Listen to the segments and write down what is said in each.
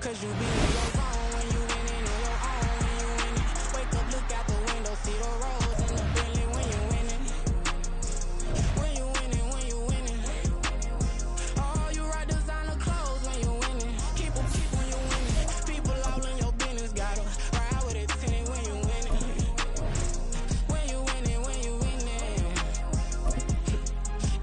Cause you be in your zone when you winning on your own when you winning. Wake up, look out the window, see the roads and the Bentley when you winning. When you winning, when you winning. Oh, you rock designer clothes when you winning. Keep them cheap when you winning. People all in your business, gotta ride with it tinted when you winning. When you winning, when you winning.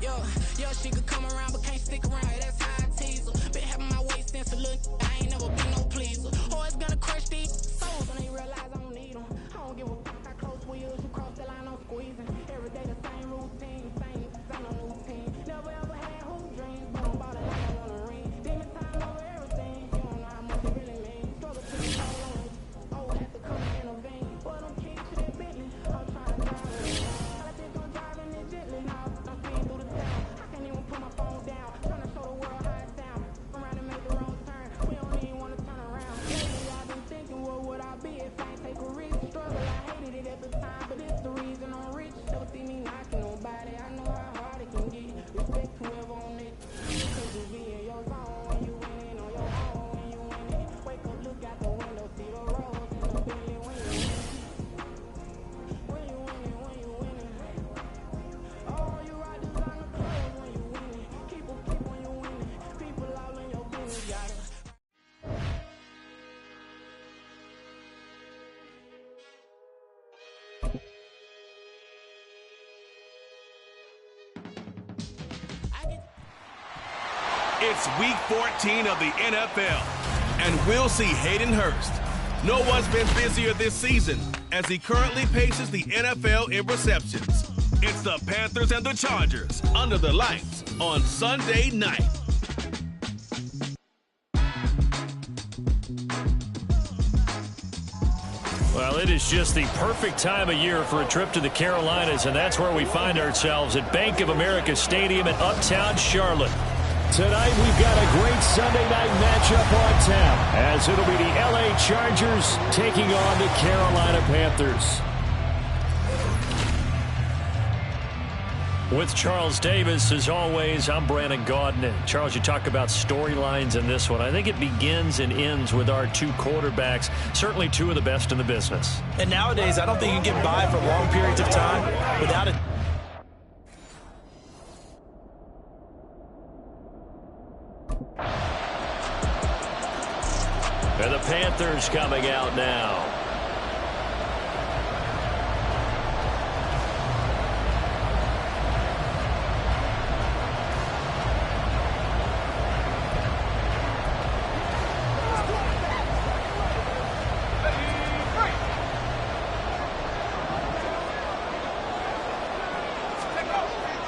Yo, she could come around but can't stick around. That's how I tease her. Been having my waist since a little. I ain't never been no pleaser. Always gonna crush these souls when they realize I don't need them. I don't give a fuck how close we is. You cross the line, I'm squeezing. Every day the same routine, same design on new team. Never ever had hoop dreams, but I'm about to land on the ring. Demon time over everything. You don't know how much it really means. Struggle to be all on it. Oh, have to come and intervene. But I'm king to that Bentley. I'm trying to drive with it. I think I'm driving it gently. Now I'm speeding through the town. I can't even put my phone down. Trying to show the world how it sounds. I'm around and make the wrong turn. We don't even want to turn around. Lately I've been thinking, what would I be if I ain't take a risk? Struggle, I hated it at the time, but it's the reason I'm rich. Never see me knocking nobody. I know how hard it can get. Respect whoever on it. Cause you be in your zone when you winning on your own when you winning. Wake up, look out the window, see the roads and the Bentley when you winning. When you winning, when you winning. Oh, you rock designer clothes when you winning. Keep them keep when you winning. People all in your business, gotta. It's week 14 of the NFL, and we'll see Hayden Hurst. No one's been busier this season as he currently paces the NFL in receptions. It's the Panthers and the Chargers under the lights on Sunday night. Well, it is just the perfect time of year for a trip to the Carolinas, and that's where we find ourselves at Bank of America Stadium in Uptown Charlotte. Tonight, we've got a great Sunday night matchup on tap, as it'll be the L.A. Chargers taking on the Carolina Panthers. With Charles Davis, as always, I'm Brandon Gaudin. And Charles, you talk about storylines in this one. I think it begins and ends with our two quarterbacks, certainly two of the best in the business. And nowadays, I don't think you can get by for long periods of time without it. And the Panthers coming out now.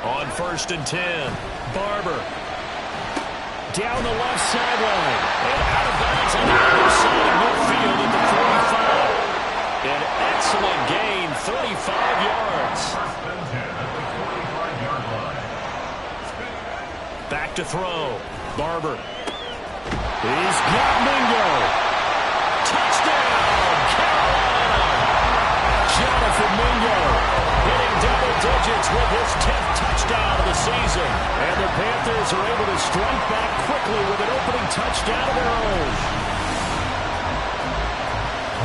On 1st and 10, Barber. Down the left sideline. And out of bounds on the other side of midfield at the 45. An excellent gain, 35 yards. Back to throw. Barber. He's got Mingo. Touchdown, Carolina. Jonathan Mingo hitting double digits with his 10th touchdown of the season. And the Panthers are able to strike back quickly with an opening touchdown of their own.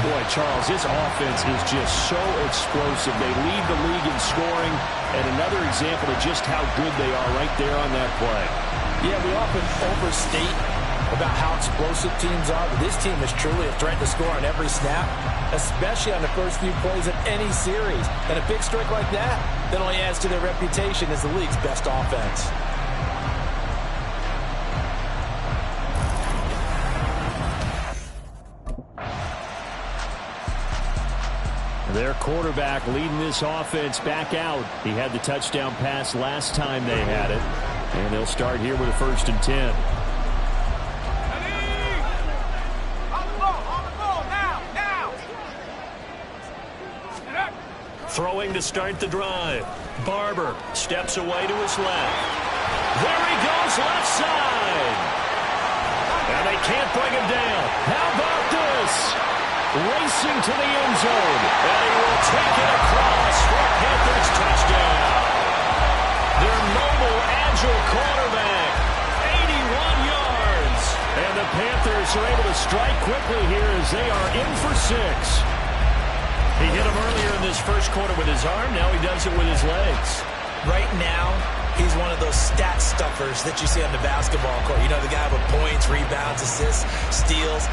Boy, Charles, this offense is just so explosive. They lead the league in scoring, and another example of just how good they are right there on that play. Yeah, we often overstate about how explosive teams are, but this team is truly a threat to score on every snap, especially on the first few plays of any series. And a big streak like that only adds to their reputation as the league's best offense. Their quarterback leading this offense back out. He had the touchdown pass last time they had it. And they'll start here with a 1st and 10. Throwing to start the drive. Barber steps away to his left. There he goes, left side. And they can't bring him down. How about this? Racing to the end zone. And he will take it across for a Panthers touchdown. Their mobile, agile quarterback. 81 yards. And the Panthers Panthers are able to strike quickly here as they are in for 6. He hit him earlier in this first quarter with his arm. Now he does it with his legs. Right now, he's one of those stat stuffers that you see on the basketball court. You know, the guy with points, rebounds, assists, steals.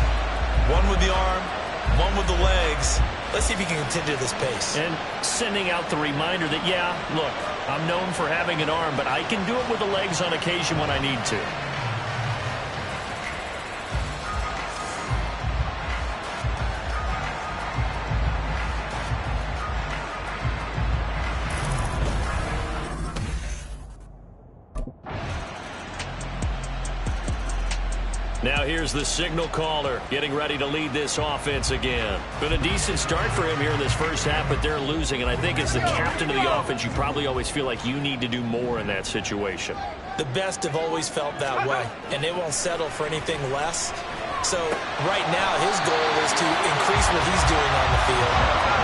One with the arm, one with the legs. Let's see if he can continue this pace. And sending out the reminder that, yeah, look, I'm known for having an arm, but I can do it with the legs on occasion when I need to. Now here's the signal caller getting ready to lead this offense again. Been a decent start for him here in this first half, but they're losing. And I think as the captain of the offense, you probably always feel like you need to do more in that situation. The best have always felt that way, and they won't settle for anything less. So right now his goal is to increase what he's doing on the field,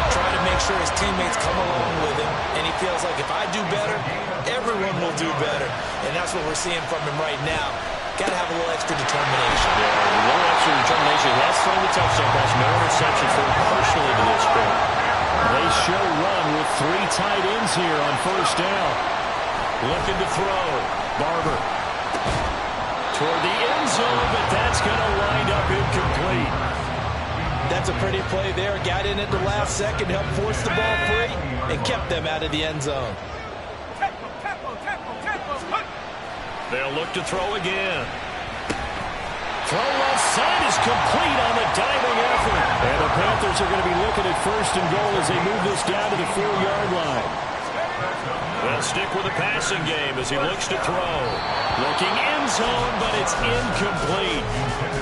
try to make sure his teammates come along with him, and he feels like if I do better, everyone will do better. And that's what we're seeing from him right now. Got to have a little extra determination. Yeah, a little extra determination. He has thrown the touchdown pass, no interception for him personally to this point. They show run with 3 tight ends here on first down. Looking to throw. Barber. Toward the end zone, but that's going to wind up incomplete. That's a pretty play there. Got in at the last second, helped force the ball free, and kept them out of the end zone. They'll look to throw again. Throw left side is complete on the diving effort. And the Panthers are going to be looking at first and goal as they move this down to the 4-yard line. They'll stick with the passing game as he looks to throw. Looking end zone, but it's incomplete.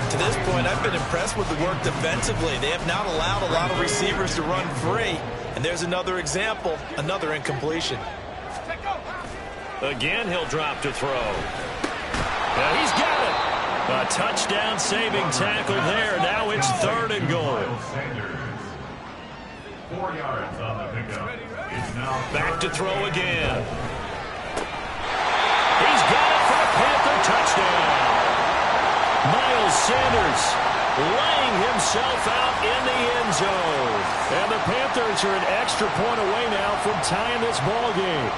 To this point, I've been impressed with the work defensively. They have not allowed a lot of receivers to run free. And there's another example, another incompletion. Again, he'll drop to throw. And he's got it. A touchdown-saving tackle there. Now it's 3rd and goal. 4 yards on the pickup. It's now back to throw again. He's got it for a Panther touchdown. Miles Sanders laying himself out in the end zone. And the Panthers are an extra point away now from tying this ball game.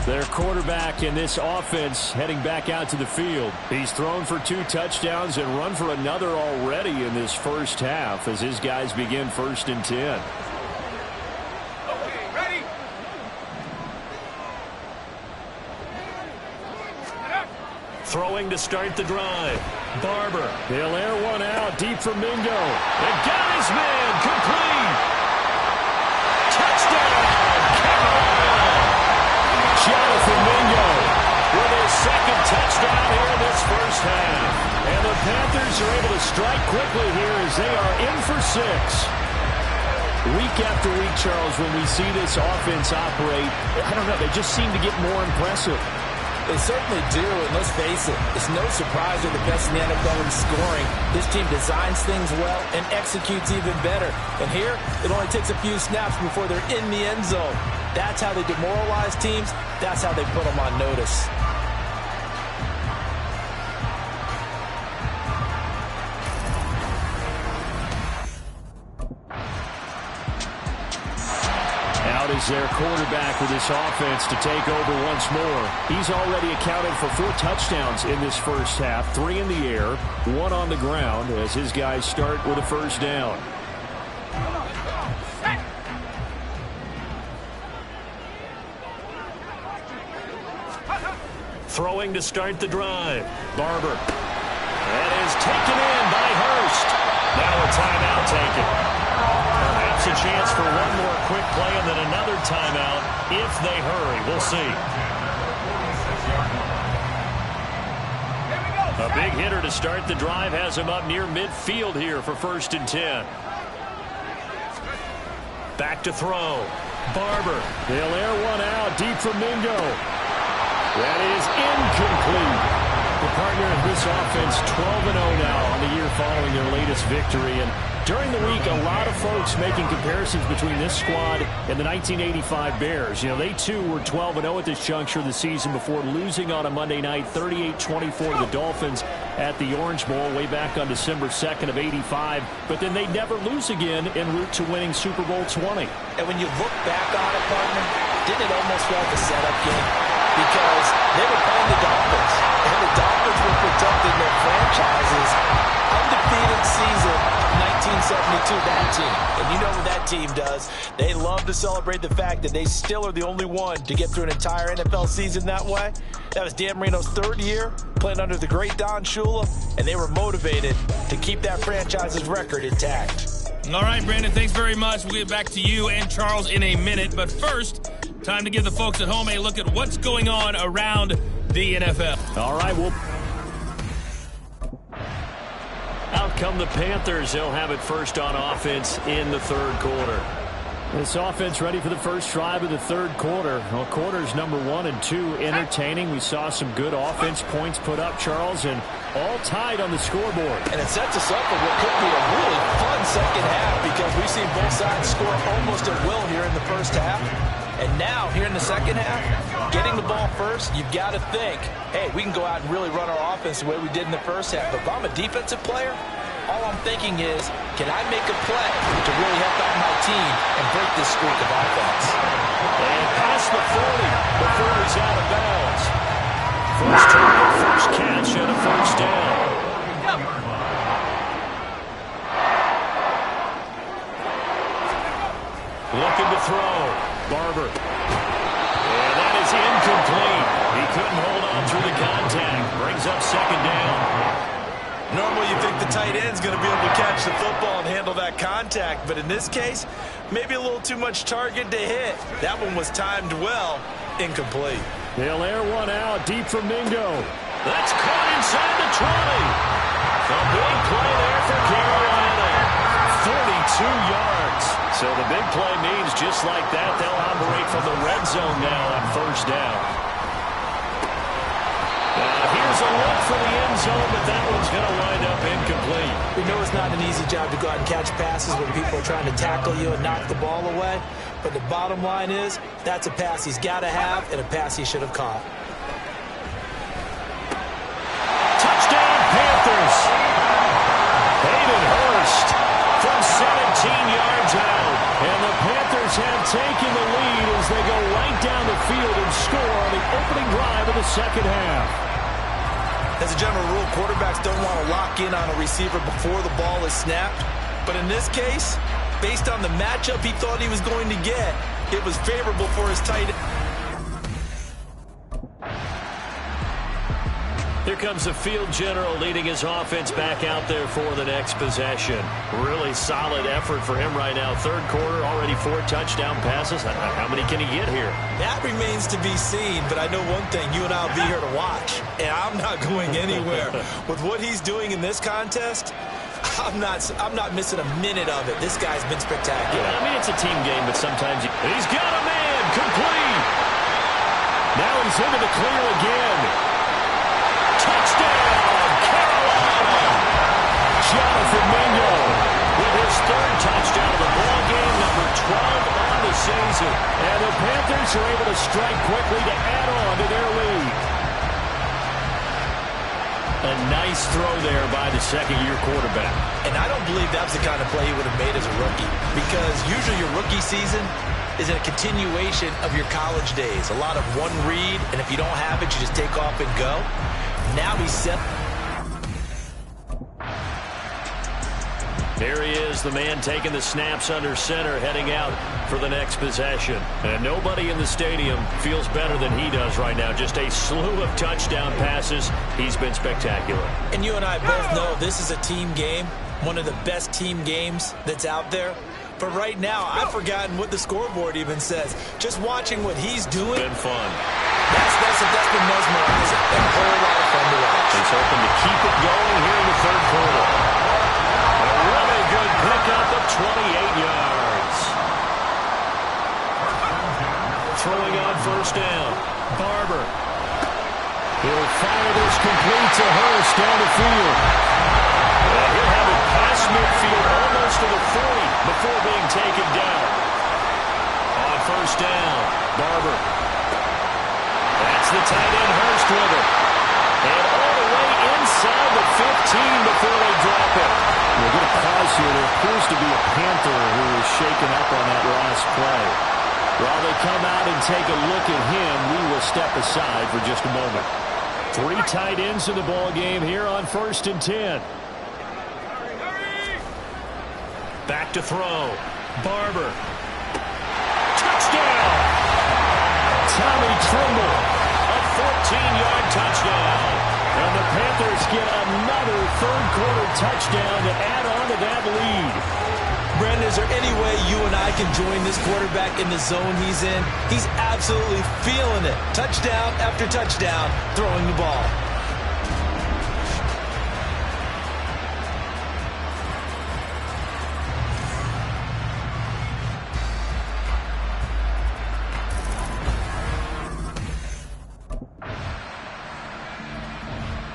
Their quarterback in this offense heading back out to the field. He's thrown for 2 touchdowns and run for another already in this first half as his guys begin 1st and 10. Okay, ready? Throwing to start the drive. Barber. He'll air one out deep for Mingo. And got his man. Complete. Touchdown. Jonathan Mingo with his 2nd touchdown here in this first half. And the Panthers are able to strike quickly here as they are in for 6. Week after week, Charles, when we see this offense operate, I don't know, they just seem to get more impressive. They certainly do, and let's face it, it's no surprise they're the best in the NFL in scoring. This team designs things well and executes even better. And here, it only takes a few snaps before they're in the end zone. That's how they demoralize teams. That's how they put them on notice. Out is their quarterback with this offense to take over once more. He's already accounted for 4 touchdowns in this first half, 3 in the air, 1 on the ground as his guys start with a first down. Throwing to start the drive. Barber. That is taken in by Hurst. Now a timeout taken. Perhaps a chance for one more quick play and then another timeout if they hurry. We'll see. A big hitter to start the drive has him up near midfield here for 1st and 10. Back to throw. Barber. They'll air one out deep for Mingo. That is incomplete. Well, partner, this offense 12-0 now on the year following their latest victory. And during the week, a lot of folks making comparisons between this squad and the 1985 Bears. You know, they too were 12-0 at this juncture of the season before losing on a Monday night 38-24 to the Dolphins at the Orange Bowl way back on December 2nd of '85. But then they'd never lose again en route to winning Super Bowl 20. And when you look back on it, partner, didn't it almost feel like a setup game? Because they were playing the Dolphins, and the Dolphins were protecting their franchises. Undefeated season, 1972, that team. And you know what that team does. They love to celebrate the fact that they still are the only one to get through an entire NFL season that way. That was Dan Marino's third year, playing under the great Don Shula, and they were motivated to keep that franchise's record intact. All right, Brandon, thanks very much. We'll get back to you and Charles in a minute. But first, time to give the folks at home a look at what's going on around the NFL. All right, well, out come the Panthers. They'll have it first on offense in the third quarter. This offense ready for the first drive of the third quarter. Well, quarters number 1 and 2 entertaining. We saw some good offense points put up, Charles, and all tied on the scoreboard. And it sets us up for what could be a really fun second half because we've seen both sides score almost at will here in the first half. And now, here in the second half, getting the ball first, you've got to think, hey, we can go out and really run our offense the way we did in the first half. But if I'm a defensive player, all I'm thinking is, can I make a play to really help out my team and break this streak of offense? And past the 40 before he's out of bounds. First target, first catch, and a first down. Looking to throw. Barber. And that is incomplete. He couldn't hold on through the contact. Brings up second down. Normally you think the tight end's going to be able to catch the football and handle that contact, but in this case, maybe a little too much target to hit. That one was timed well. Incomplete. They'll air one out deep from Mingo. That's caught inside the 20. A big play there for Carolina. 42 yards. So the big play means just like that, they'll operate from the red zone now on first down. Here's a look for the end zone, but that one's going to wind up incomplete. We know it's not an easy job to go out and catch passes when people are trying to tackle you and knock the ball away. But the bottom line is, that's a pass he's got to have and a pass he should have caught. Touchdown, Panthers. Hayden Hurst from 17 yards out. And the Panthers have taken the lead as they go right down the field and score on the opening drive of the second half. As a general rule, quarterbacks don't want to lock in on a receiver before the ball is snapped. But in this case, based on the matchup he thought he was going to get, it was favorable for his tight end. Here comes the field general leading his offense back out there for the next possession. Really solid effort for him right now. Third quarter, already 4 touchdown passes. How many can he get here? That remains to be seen, but I know one thing. You and I will be here to watch, and I'm not going anywhere. With what he's doing in this contest, I'm not missing a minute of it. This guy's been spectacular. Yeah, I mean, it's a team game, but sometimes he's got a man complete. Now he's into the clear again. Touchdown, Carolina! Jonathan Mingo with his third touchdown of the ball game, number 12 on the season. And the Panthers are able to strike quickly to add on to their lead. A nice throw there by the second-year quarterback. And I don't believe that was the kind of play he would have made as a rookie, because usually your rookie season is a continuation of your college days. A lot of one read, and if you don't have it, you just take off and go. Now he's set. There he is, the man taking the snaps under center, heading out for the next possession. And nobody in the stadium feels better than he does right now. Just a slew of touchdown passes. He's been spectacular. And you and I both know this is a team game, one of the best team games that's out there. But right now, I've forgotten what the scoreboard even says. Just watching what he's doing. Been fun. That's been mesmerizing and a whole lot of fun to watch. He's hoping to keep it going here in the third quarter. A really good pickup of 28 yards. Throwing on first down. Barber. He'll fire this complete to gets down the field. He'll have it past midfield almost to the 40 before being taken down. On first down, Barber. That's the tight end Hurst with it. And all the way inside the 15 before they drop it. We're going to pause here. There appears to be a Panther who was shaken up on that last play. While they come out and take a look at him, we will step aside for just a moment. 3 tight ends in the ball game here on 1st and 10. Back to throw. Barber. Touchdown! Tommy Tremble. A 14-yard touchdown. And the Panthers get another third-quarter touchdown to add on to that lead. Brandon, is there any way you and I can join this quarterback in the zone he's in? He's absolutely feeling it. Touchdown after touchdown, throwing the ball.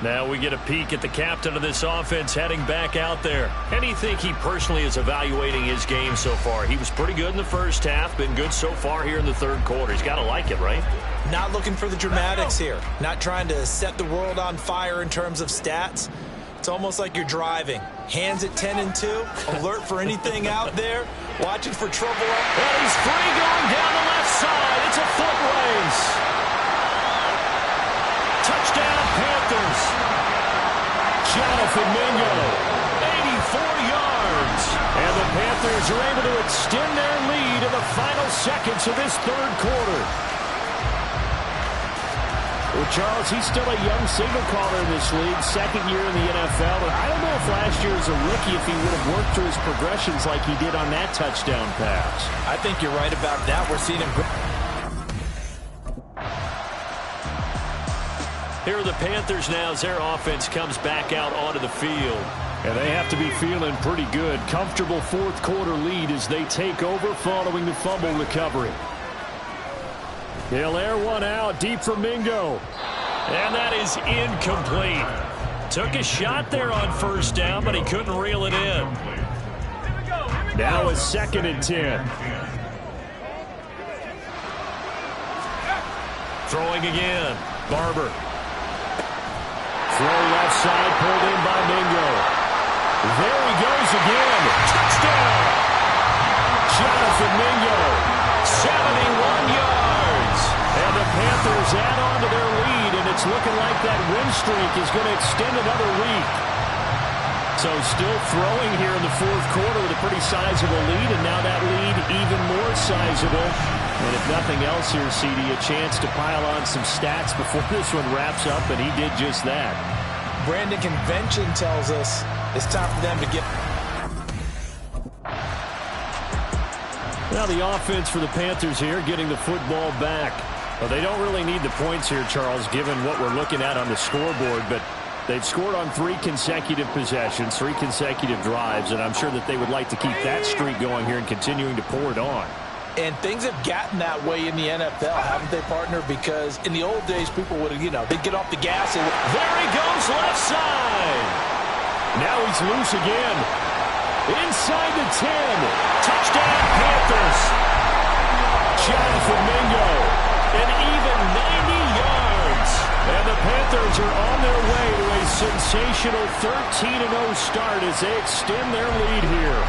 Now we get a peek at the captain of this offense heading back out there. And you think he personally is evaluating his game so far? He was pretty good in the first half, been good so far here in the third quarter. He's got to like it, right? Not looking for the dramatics here. Not trying to set the world on fire in terms of stats. It's almost like you're driving. Hands at 10 and 2, alert for anything out there, watching for trouble. And he's free going down the left side. It's a foot race. Touchdown, Panthers. Jonathan Mingo, 84 yards. And the Panthers are able to extend their lead in the final seconds of this third quarter. Well, Charles, he's still a young signal caller in this league, second year in the NFL. And I don't know if last year as a rookie, if he would have worked through his progressions like he did on that touchdown pass. I think you're right about that. We're seeing him. Here are the Panthers now as their offense comes back out onto the field. And they have to be feeling pretty good. Comfortable fourth quarter lead as they take over following the fumble recovery. They'll air one out deep from Mingo. And that is incomplete. Took a shot there on first down, but he couldn't reel it in. Now it's 2nd and 10. Throwing again. Barber. Throw left side, pulled in by Mingo. There he goes again. Touchdown! Jonathan Mingo, 71 yards. And the Panthers add on to their lead, and it's looking like that win streak is going to extend another week. So still throwing here in the fourth quarter with a pretty sizable lead, and now that lead even more sizable. And if nothing else here, CD, a chance to pile on some stats before this one wraps up, and he did just that. Brandon, convention tells us it's time for them to get. Now the offense for the Panthers here getting the football back. Well, they don't really need the points here, Charles, given what we're looking at on the scoreboard, but they've scored on 3 consecutive possessions, 3 consecutive drives, and I'm sure that they would like to keep that streak going here and continuing to pour it on. And things have gotten that way in the NFL, haven't they, partner? Because in the old days, people would, they'd get off the gas. And there he goes, left side. Now he's loose again. Inside the 10. Touchdown, Panthers. Jonathan Mingo. An even 90 yards. And the Panthers are on their way to a sensational 13-0 start as they extend their lead here.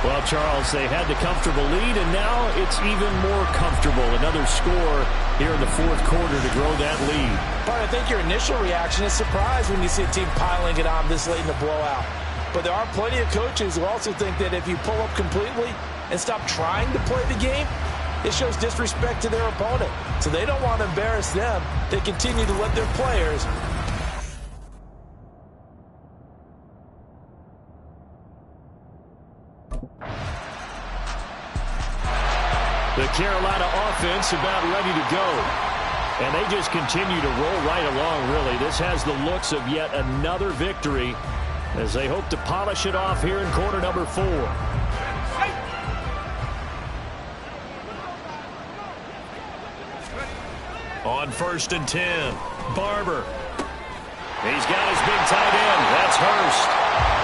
Well, Charles, they had the comfortable lead, and now it's even more comfortable. Another score here in the fourth quarter to grow that lead. But I think your initial reaction is surprise when you see a team piling it on this late in the blowout. But there are plenty of coaches who also think that if you pull up completely and stop trying to play the game, it shows disrespect to their opponent. So they don't want to embarrass them. They continue to let their players. The Carolina offense about ready to go. And they just continue to roll right along, really. This has the looks of yet another victory as they hope to polish it off here in quarter number 4. On 1st and 10, Barber. He's got his big tight end. That's Hurst.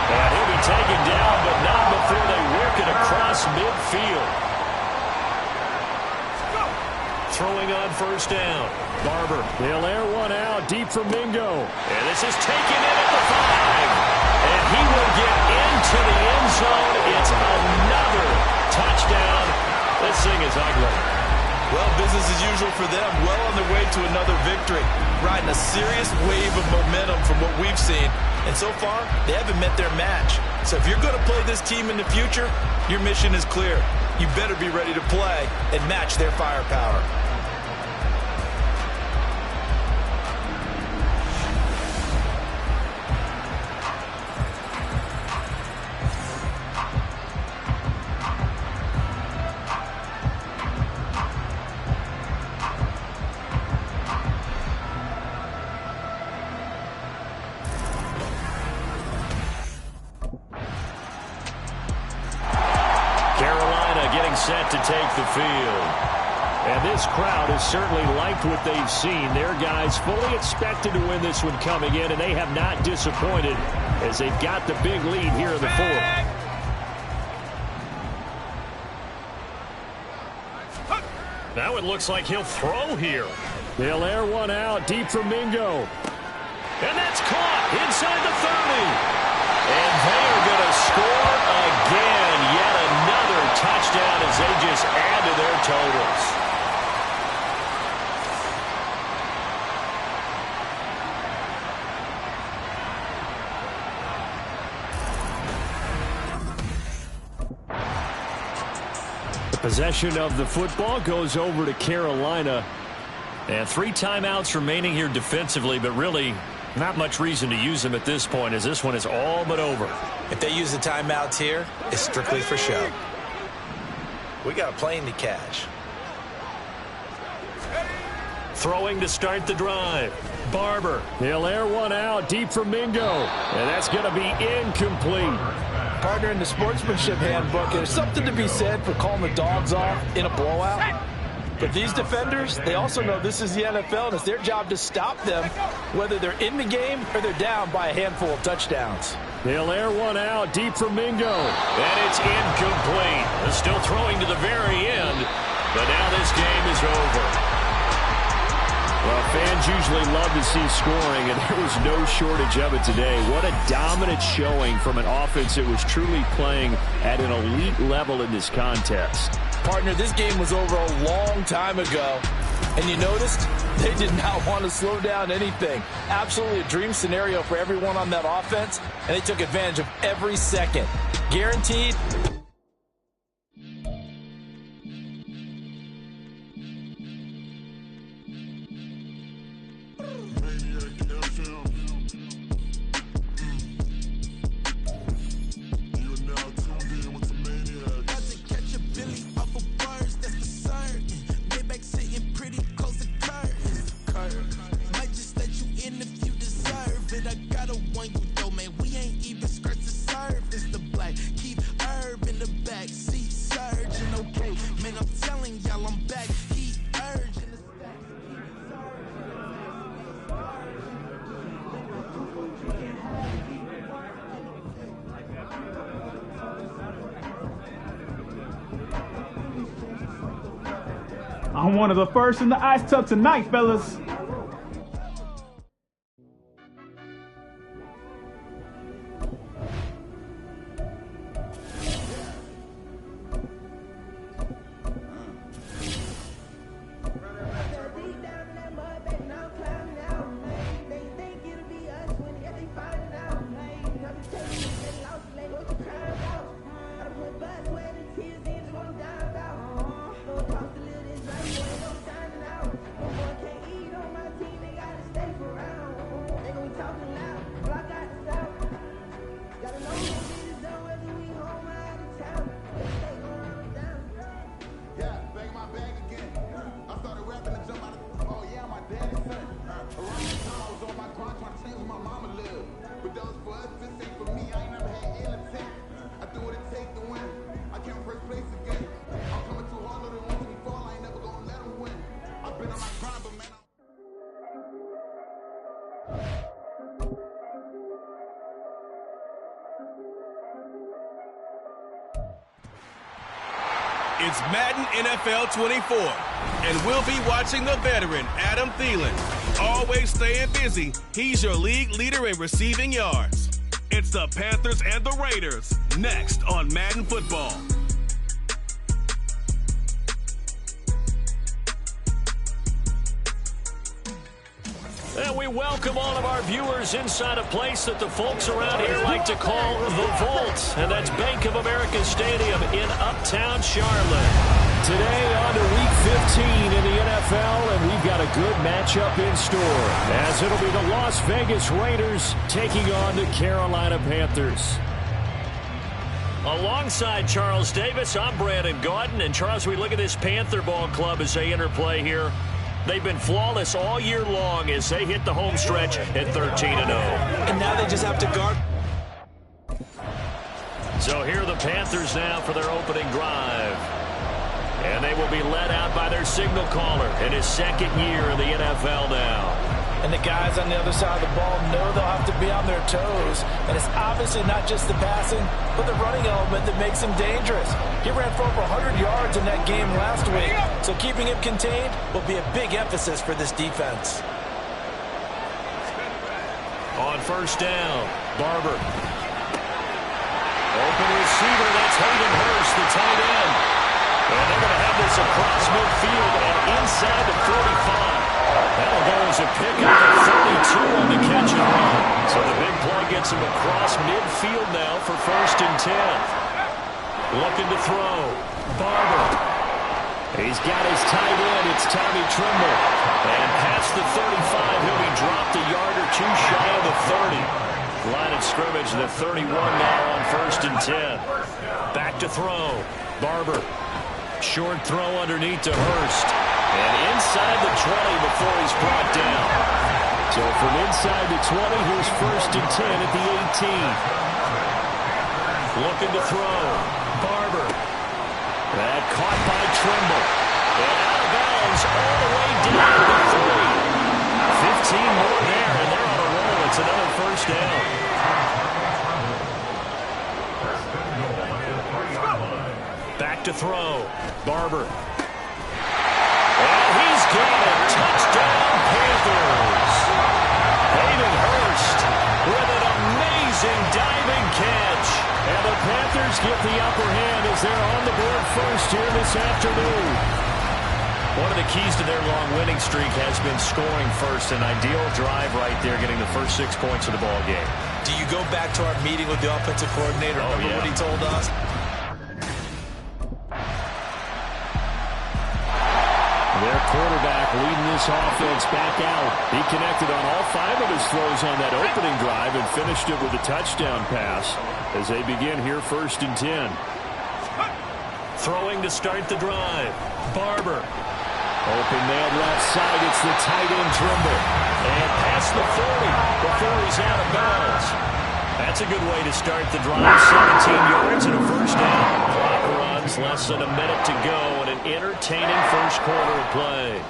And he'll be taken down, but not before they work it across midfield. Throwing on first down. Barber. They'll air one out deep for Mingo. And this is taken in at the 5. And he will get into the end zone. It's another touchdown. This thing is ugly. Well, business as usual for them. Well on their way to another victory. Riding a serious wave of momentum from what we've seen. And so far, they haven't met their match. So if you're going to play this team in the future, your mission is clear. You better be ready to play and match their firepower. Set to take the field. And this crowd has certainly liked what they've seen. Their guys fully expected to win this one coming in, and they have not disappointed as they've got the big lead here in the fourth. Now it looks like he'll throw here. They'll air one out deep for Mingo. And that's caught inside the 30. And they are going to score again. Yet another touchdown as they just add to their totals. The possession of the football goes over to Carolina. And 3 timeouts remaining here defensively, but really not much reason to use them at this point as this one is all but over. If they use the timeouts here, it's strictly for show. We got a plane to catch. Throwing to start the drive. Barber. He'll air one out deep for Mingo. And that's going to be incomplete. Partner, in the sportsmanship handbook, there's something to be said for calling the dogs off in a blowout. But these defenders, they also know this is the NFL, and it's their job to stop them, whether they're in the game or they're down by a handful of touchdowns. They'll air one out deep for Mingo. And it's incomplete. They're still throwing to the very end, but now this game is over. Well, fans usually love to see scoring, and there was no shortage of it today. What a dominant showing from an offense that was truly playing at an elite level in this contest. Partner, this game was over a long time ago, and you noticed they did not want to slow down anything. Absolutely a dream scenario for everyone on that offense, and they took advantage of every second. Guaranteed. I'm one of the first in the ice tub tonight, fellas. It's Madden NFL 24, and we'll be watching the veteran Adam Thielen. Always staying busy, he's your league leader in receiving yards. It's the Panthers and the Raiders, next on Madden Football. And we welcome all of our viewers inside a place that the folks around here like to call the Vault. And that's Bank of America Stadium in Uptown Charlotte. Today on to Week 15 in the NFL, and we've got a good matchup in store, as it'll be the Las Vegas Raiders taking on the Carolina Panthers. Alongside Charles Davis, I'm Brandon Gaudin. And Charles, we look at this Panther ball club as they interplay here. They've been flawless all year long as they hit the home stretch at 13-0. And now they just have to guard. So here are the Panthers now for their opening drive. And they will be led out by their signal caller in his second year in the NFL now. And the guys on the other side of the ball know they'll have to be on their toes. And it's obviously not just the passing, but the running element that makes him dangerous. He ran for over 100 yards in that game last week, so keeping him contained will be a big emphasis for this defense. On first down, Barber. Open receiver, that's Hayden Hurst, the tight end. And they're going to have this across midfield and inside the 45. That'll go as a pickup at 32 on the catch and run. So the big play gets him across midfield now for 1st and 10. Looking to throw. Barber. He's got his tight end. It's Tommy Tremble. And past the 35, he'll be dropped a yard or two shy of the 30. Line of scrimmage, the 31 now on 1st and 10. Back to throw. Barber. Short throw underneath to Hurst. And inside the 20 before he's brought down. So from inside the 20, here's 1st and 10 at the 18. Looking to throw. Barber. That caught by Tremble. And out of bounds all the way down to 3. 15 more there, and they're on a roll. It's another 1st down. Back to throw. Barber. And he's got it. Touchdown, Panthers. Hayden Hurst with an amazing diving catch. And the Panthers get the upper hand as they're on the board first here this afternoon. One of the keys to their long winning streak has been scoring first. An ideal drive right there, getting the first 6 points of the ball game. Do you go back to our meeting with the offensive coordinator? Remember what he told us? Their quarterback leading this offense back out. He connected on all 5 of his throws on that opening drive and finished it with a touchdown pass as they begin here 1st and 10. Throwing to start the drive. Barber. Open man left side. It's the tight end Trimble. And past the 40 before he's out of bounds. That's a good way to start the drive. 17 yards and a 1st down. Clock runs, less than a minute to go, and an entertaining first quarter of play.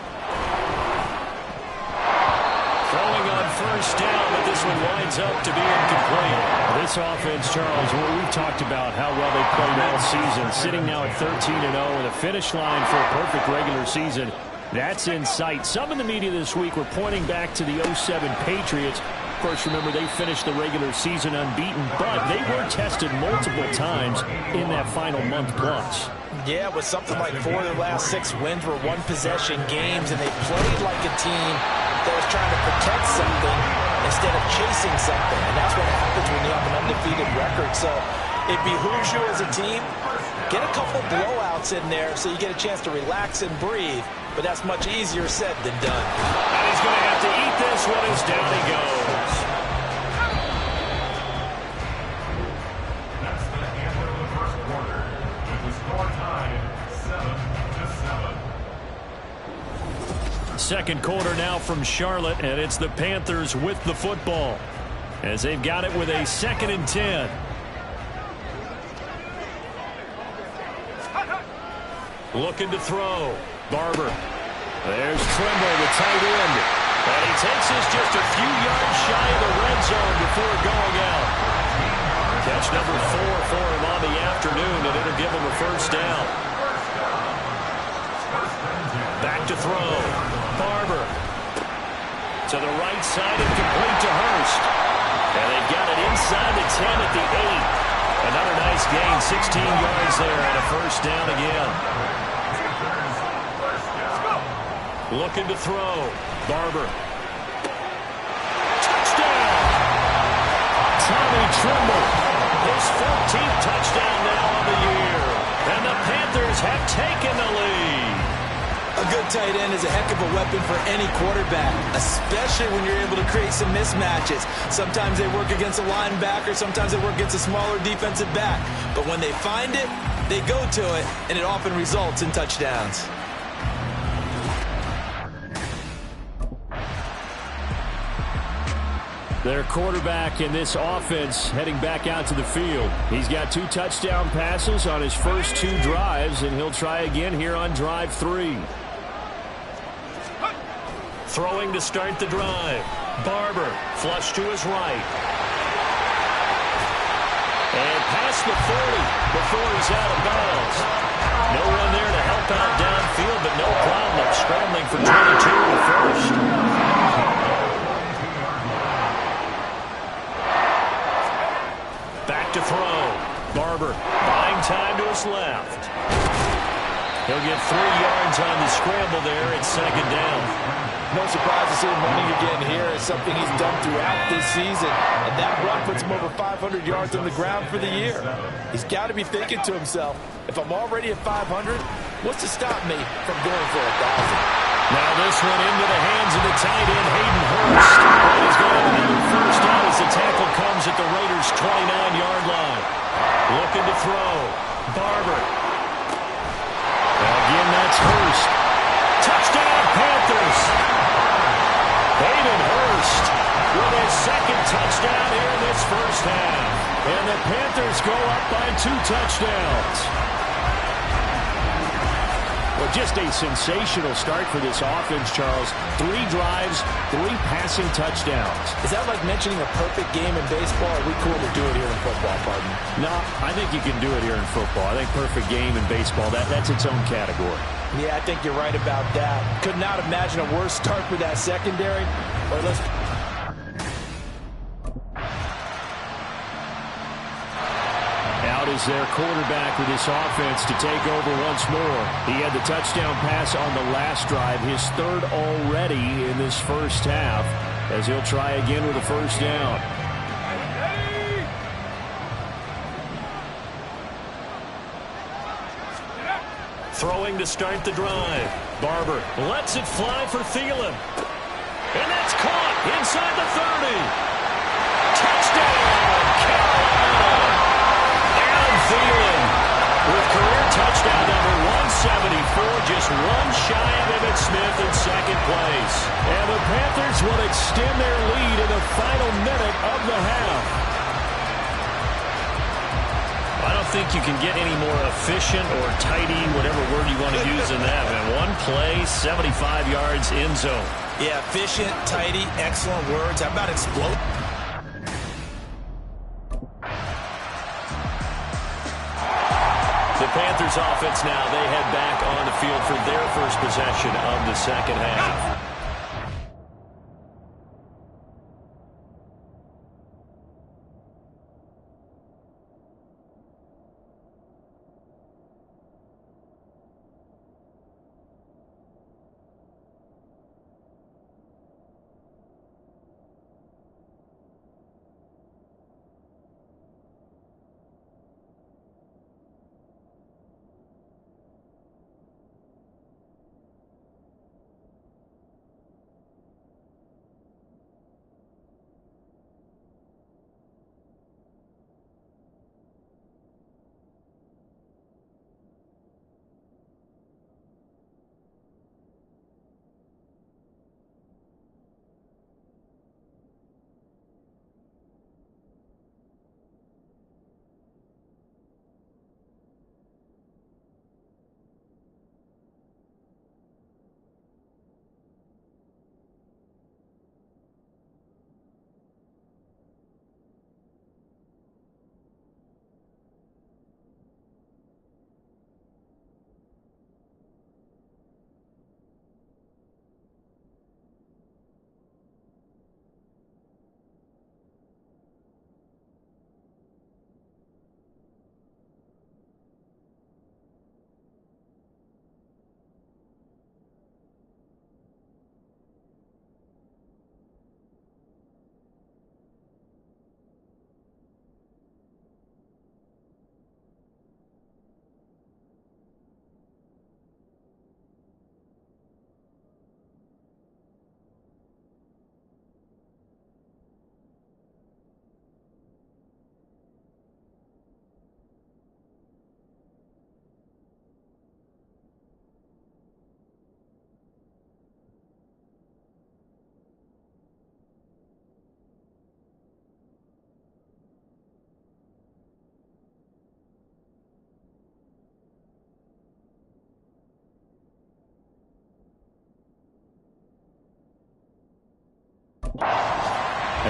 Throwing on 1st down, but this one winds up to be incomplete. This offense, Charles, we've talked about how well they played all season, sitting now at 13-0 and a finish line for a perfect regular season. That's in sight. Some in the media this week were pointing back to the 07 Patriots. Of course, remember, they finished the regular season unbeaten, but they were tested multiple times in that final month plus. Yeah, with something like 4 of their last 6 wins were one-possession games, and they played like a team that was trying to protect something instead of chasing something. And that's what happens when you have an undefeated record. So it behooves you as a team, get a couple blowouts in there so you get a chance to relax and breathe. But that's much easier said than done. And he's going to have to eat this one as down he goes. That's the end of the first quarter. With the score tied 7-7. Second quarter now from Charlotte, and it's the Panthers with the football as they've got it with a 2nd and 10. Looking to throw. Barber. There's Tremble, the tight end. And he takes this just a few yards shy of the red zone before going out. Catch number 4 for him on the afternoon, and it'll give him a 1st down. Back to throw. Barber. To the right side and complete to Hurst. And they've got it inside the 10 at the 8. Another nice gain, 16 yards there and a first down again. Looking to throw. Barber. Touchdown! Tommy Tremble. His 14th touchdown now on the year. And the Panthers have taken the lead. A good tight end is a heck of a weapon for any quarterback, especially when you're able to create some mismatches. Sometimes they work against a linebacker, sometimes they work against a smaller defensive back. But when they find it, they go to it, and it often results in touchdowns. Their quarterback in this offense heading back out to the field. He's got 2 touchdown passes on his first 2 drives, and he'll try again here on drive 3. Throwing to start the drive. Barber, flush to his right. And past the 40 before he's out of bounds. No one there to help out downfield, but no problem scrambling for 22 in the first. Back to throw. Barber buying time to his left. He'll get 3 yards on the scramble there at second down. No surprise to see him running again here. It's something he's done throughout this season. And that run puts him over 500 yards on the ground for the year. He's got to be thinking to himself, if I'm already at 500, what's to stop me from going for 1,000? Now this one into the hands of the tight end, Hayden Hurst. And he's going to have another first down as the tackle comes at the Raiders' 29-yard line. Looking to throw. Barber. Again, that's Hurst. Touchdown, Panthers. Hayden Hurst with his second touchdown here in this first half. And the Panthers go up by 2 touchdowns. Well, just a sensational start for this offense, Charles. 3 drives, 3 passing touchdowns. Is that like mentioning a perfect game in baseball? Or are we cool to do it here in football, pardon? No, I think you can do it here in football. I think perfect game in baseball, that's its own category. Yeah, I think you're right about that. Could not imagine a worse start for that secondary. Or let's... Out is their quarterback with this offense to take over once more. He had the touchdown pass on the last drive, his 3rd already in this first half, as he'll try again with a first down. Throwing to start the drive. Barber lets it fly for Thielen. And that's caught inside the 30. Touchdown, Carolina. Adam Thielen with career touchdown number 174, just one shy of Emmitt Smith in second place. And the Panthers will extend their lead in the final minute of the half. I don't think you can get any more efficient or tidy, whatever word you want to use in that. Man, one play, 75 yards in zone. Yeah, efficient, tidy, excellent words. How about explode? The Panthers offense now, they head back on the field for their first possession of the second half.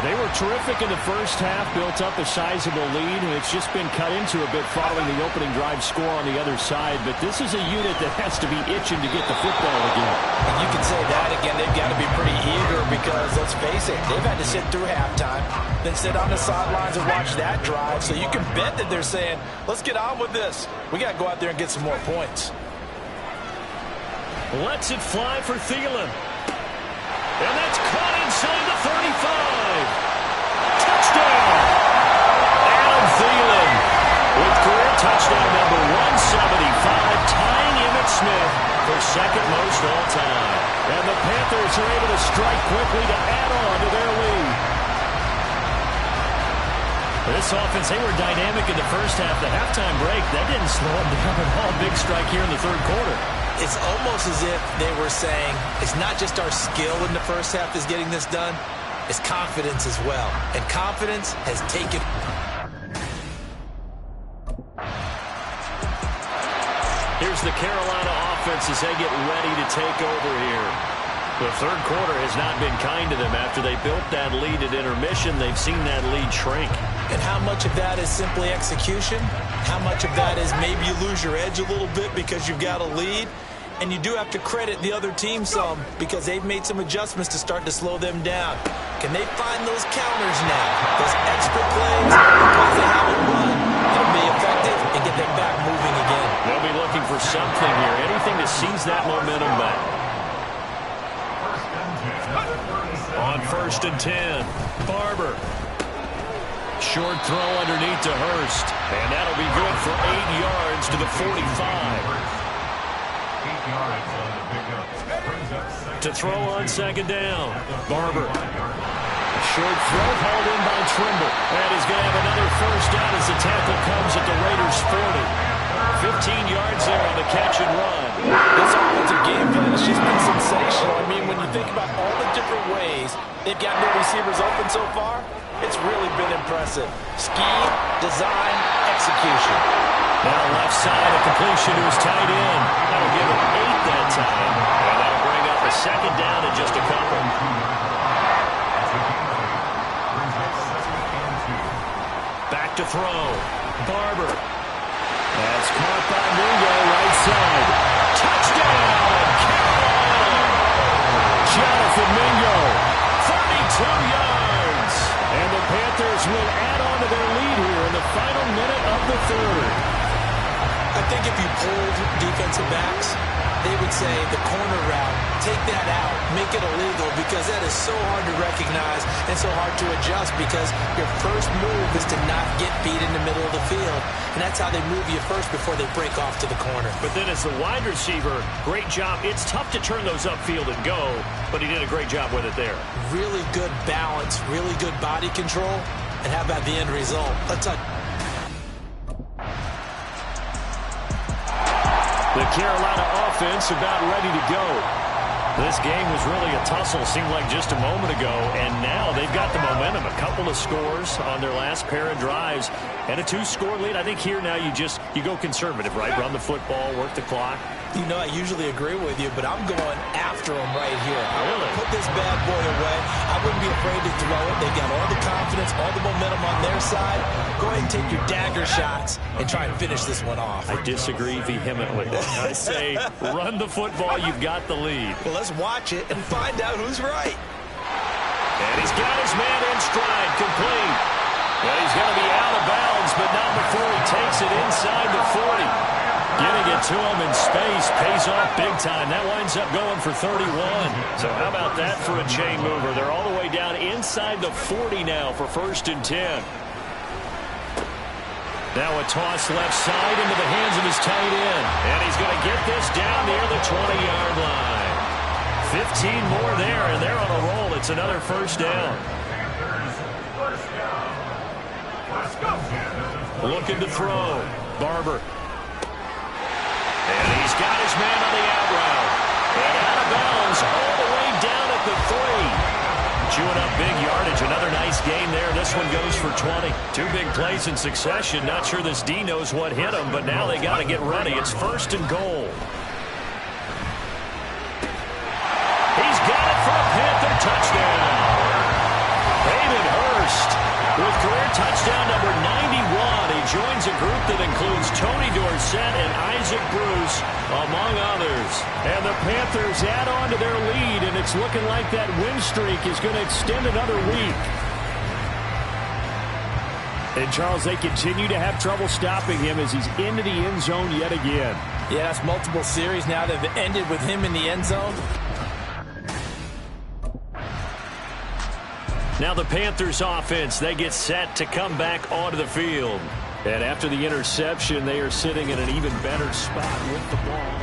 They were terrific in the first half, built up a sizable lead, and it's just been cut into a bit following the opening drive score on the other side. But this is a unit that has to be itching to get the football again. And you can say that again. They've got to be pretty eager because, let's face it, they've had to sit through halftime, then sit on the sidelines and watch that drive. So you can bet that they're saying, let's get on with this. We got to go out there and get some more points. Lets it fly for Thielen. And that's caught inside the 35. Touchdown! Adam Thielen with career touchdown number 175, tying Emmitt Smith for second most all time. And the Panthers are able to strike quickly to add on to their lead. This offense, they were dynamic in the first half. The halftime break, that didn't slow them down at all. Big strike here in the third quarter. It's almost as if they were saying, it's not just our skill in the first half that's getting this done, it's confidence as well. And confidence has taken. Here's the Carolina offense as they get ready to take over here. The third quarter has not been kind to them. After they built that lead at intermission, they've seen that lead shrink. And how much of that is simply execution? How much of that is maybe you lose your edge a little bit because you've got a lead? And you do have to credit the other team some because they've made some adjustments to start to slow them down. Can they find those counters now? Those extra plays, because they haven't run, that'll be effective and get them back moving again. They'll be looking for something here, anything to seize that momentum back. On 1st and 10, Barber. Short throw underneath to Hurst. And that'll be good for 8 yards to the 45. To throw on second down, Barber. Short throw hauled in by Trimble. And he's going to have another first down as the tackle comes at the Raiders' 40. 15 yards there on the catch and run. This offensive game plan has just been sensational. I mean, when you think about all the different ways they've got their receivers open so far, it's really been impressive. Scheme, design, execution. Now left side, a completion to his tight end. That'll give him 8 that time. And that'll bring up a second down in just a couple. Back to throw. Barber. That's caught by Mingo, right side. Touchdown, Carolina! Jonathan Mingo, 32 yards. And the Panthers will add on to their lead here in the final minute of the third. I think if you pulled defensive backs, they would say the corner route, take that out, make it illegal, because that is so hard to recognize and so hard to adjust because your first move is to not get beat in the middle of the field. And that's how they move you first before they break off to the corner. But then as the wide receiver, great job. It's tough to turn those upfield and go, but he did a great job with it there. Really good balance, really good body control. And how about the end result? The Carolina offense about ready to go. This game was really a tussle, seemed like just a moment ago, and now they've got the momentum. A couple of scores on their last pair of drives, and a 2-score lead. I think here now you go conservative, right? Run the football, work the clock. You know, I usually agree with you, but I'm going after them right here. I want to put this bad boy away. I wouldn't be afraid to throw it. They've got all the confidence, all the momentum on their side. Go ahead and take your dagger shots and try and finish this one off. I disagree vehemently. I say run the football. You've got the lead. Well, let's watch it and find out who's right. And he's got his man in stride, complete. And he's going to be out of bounds, but not before he takes it inside the 40. Getting it to him in space pays off big time. That winds up going for 31. So how about that for a chain mover? They're all the way down inside the 40 now for 1st and 10. Now a toss left side into the hands of his tight end. And he's going to get this down near the 20-yard line. 15 more there, and they're on a roll. It's another first down. Looking to throw. Barber. And he's got his man on the out route. And out of bounds all the way down at the 3. Chewing up big yardage. Another nice gain there. This one goes for 20. 2 big plays in succession. Not sure this D knows what hit him, but now they got to get ready. It's 1st and goal. He's got it for a Panther touchdown. Hayden Hurst with career touchdown number 91. He joins a group that includes Tony Dorsett and Isaac Bruce, among others. And the Panthers add on to their lead, and it's looking like that win streak is going to extend another week. And, Charles, they continue to have trouble stopping him as he's into the end zone yet again. Yeah, that's multiple series now that have ended with him in the end zone. Now the Panthers offense, they get set to come back onto the field. And after the interception, they are sitting in an even better spot with the ball.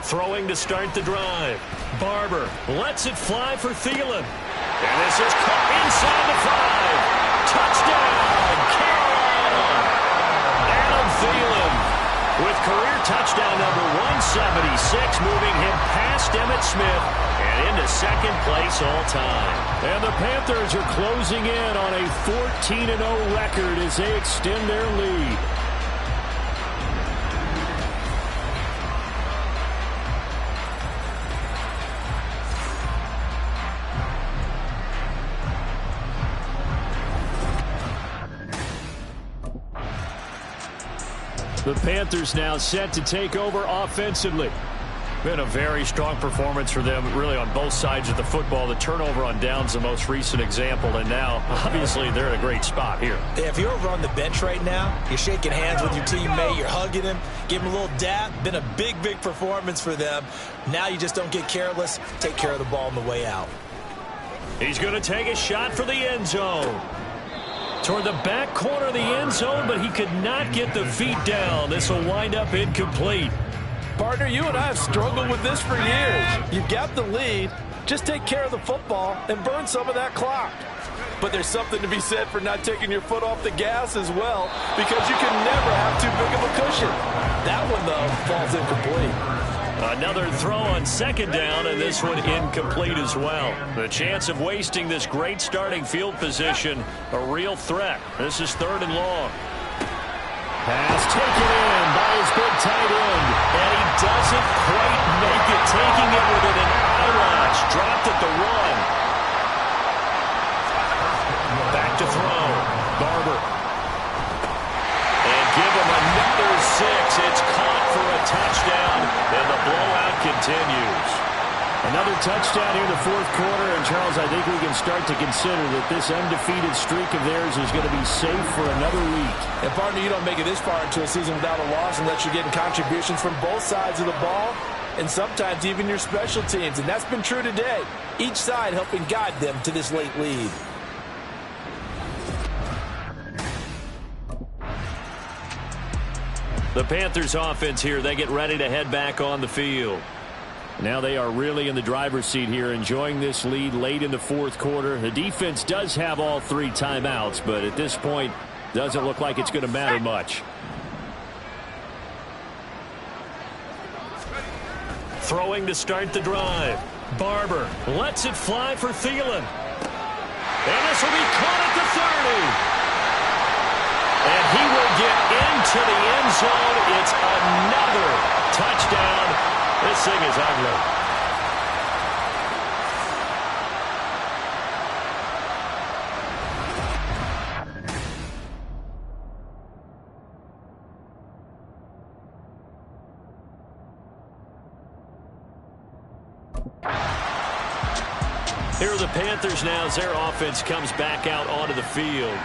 Throwing to start the drive. Barber lets it fly for Thielen. And this is caught inside the 5. Touchdown, Carolina. Adam Thielen with career touchdown number 176, moving him past Emmitt Smith and into second place all time. And the Panthers are closing in on a 14-0 record as they extend their lead. The Panthers now set to take over offensively. Been a very strong performance for them, really, on both sides of the football. The turnover on downs, the most recent example, and now, obviously, they're in a great spot here. Yeah, if you're over on the bench right now, you're shaking hands with your teammate, you're hugging him, give him a little dap. Been a big, big performance for them. Now you just don't get careless. Take care of the ball on the way out. He's going to take a shot for the end zone. Toward the back corner of the end zone, but he could not get the feet down. This will wind up incomplete. Partner, you and I have struggled with this for years. You've got the lead. Just take care of the football and burn some of that clock. But there's something to be said for not taking your foot off the gas as well, because you can never have too big of a cushion. That one, though, falls incomplete. Another throw on second down, and this one incomplete as well. The chance of wasting this great starting field position, a real threat. This is 3rd and long. Pass taken in by his big tight end. And he doesn't quite make it, taking it within an eyelash. Dropped at the 1. Back to throw. Barber. And give him another 6. It's caught for a touchdown, and the blowout continues. Another touchdown here in the 4th quarter, and Charles, I think we can start to consider that this undefeated streak of theirs is going to be safe for another week. And partner, you don't make it this far into a season without a loss unless you're getting contributions from both sides of the ball, and sometimes even your special teams, and that's been true today. Each side helping guide them to this late lead. The Panthers offense here, they get ready to head back on the field. Now they are really in the driver's seat here, enjoying this lead late in the 4th quarter. The defense does have all 3 timeouts, but at this point, doesn't look like it's going to matter much. Throwing to start the drive. Barber lets it fly for Thielen. And this will be caught at the 30. And he will get into the end zone. It's another touchdown. This thing is ugly. Here are the Panthers now as their offense comes back out onto the field.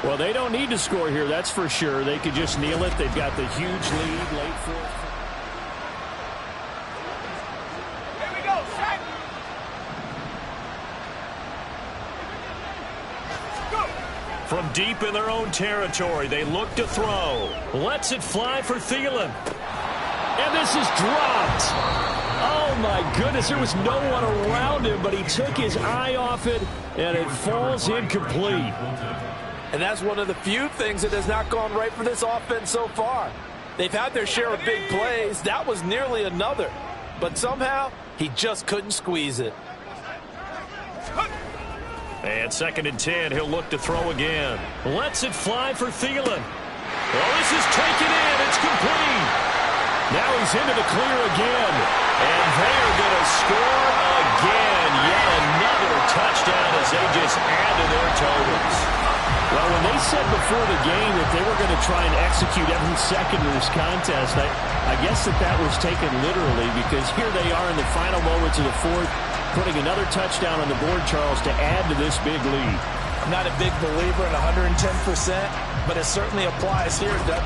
Well, they don't need to score here, that's for sure. They could just kneel it. They've got the huge lead late 4th. From deep in their own territory, they look to throw. Lets it fly for Thielen. And this is dropped. Oh, my goodness. There was no one around him, but he took his eye off it, and it falls incomplete. And that's one of the few things that has not gone right for this offense so far. They've had their share of big plays. That was nearly another. But somehow, he just couldn't squeeze it. And 2nd and 10, he'll look to throw again. Lets it fly for Thielen. Well, this is taken in. It's complete. Now he's into the clear again. And they are going to score again. Yet another touchdown as they just add to their totals. Well, when they said before the game that they were going to try and execute every second of this contest, I guess that was taken literally, because here they are in the final moments of the fourth, putting another touchdown on the board, Charles, to add to this big lead. I'm not a big believer in 110%, but it certainly applies here, Doug.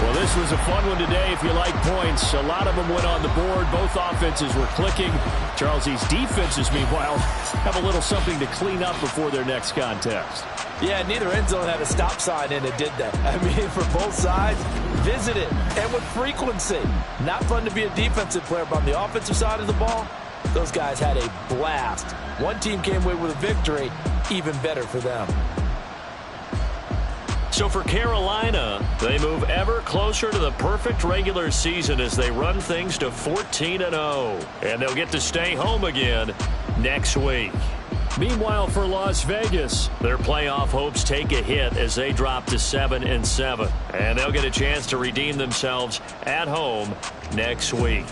Well, this was a fun one today if you like points. A lot of them went on the board. Both offenses were clicking. Charles, these defenses, meanwhile, have a little something to clean up before their next contest. Yeah, neither end zone had a stop sign in it, did they? I mean, for both sides, visit it, and with frequency. Not fun to be a defensive player, but on the offensive side of the ball, those guys had a blast. One team came away with a victory, even better for them. So for Carolina, they move ever closer to the perfect regular season as they run things to 14-0. And they'll get to stay home again next week. Meanwhile, for Las Vegas, their playoff hopes take a hit as they drop to 7-7. And they'll get a chance to redeem themselves at home next week.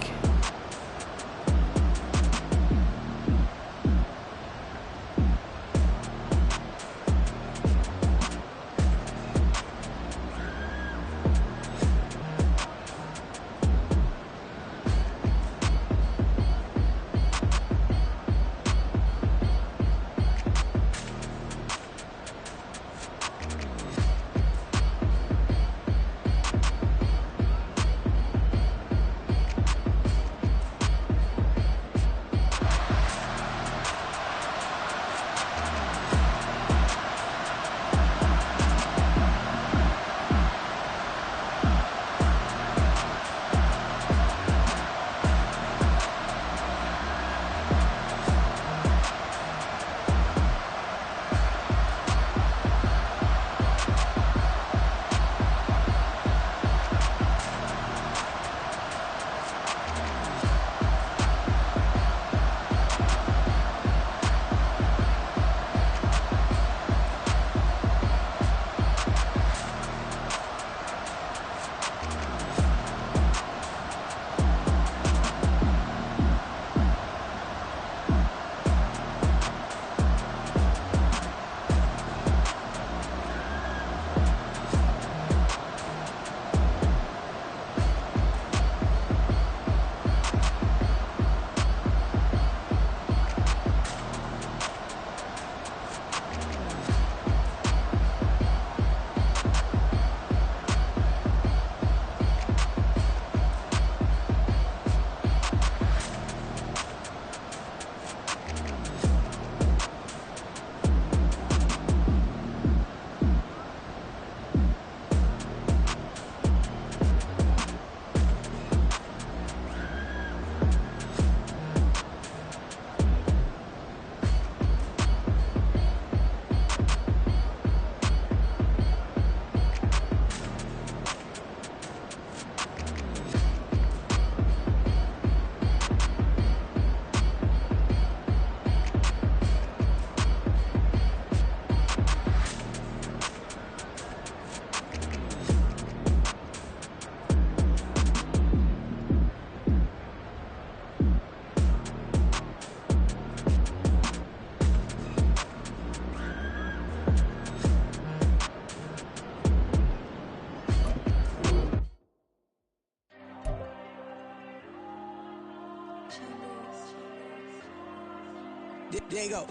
Diego.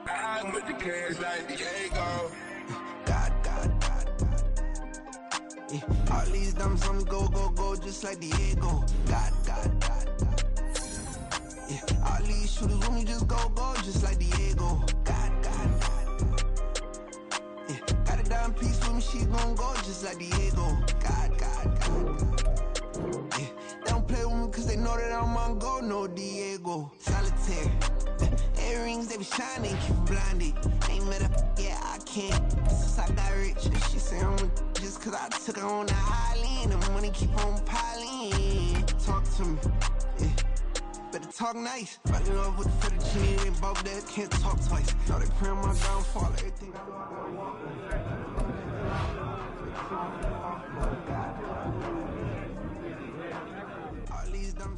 I'm with the cash like Diego. God. Yeah. All these dumb songs go, just like Diego. God. Yeah. All these shooters with me just go, just like Diego. God. Yeah. Got a dime piece with me, she gon' go just like Diego. God. Yeah. They don't play with me cause they know that I'm on go, no Diego. Solitaire. Earrings, they be shining, keep blinded. Ain't met up, yeah, I can't. Since I got rich, she say I'm just cause I took her on the island. The money keep on piling. Talk to me, yeah. Better talk nice. Fighting up with the fettuccine and both that can't talk twice. Now they praying my downfall, everything. All these dumb.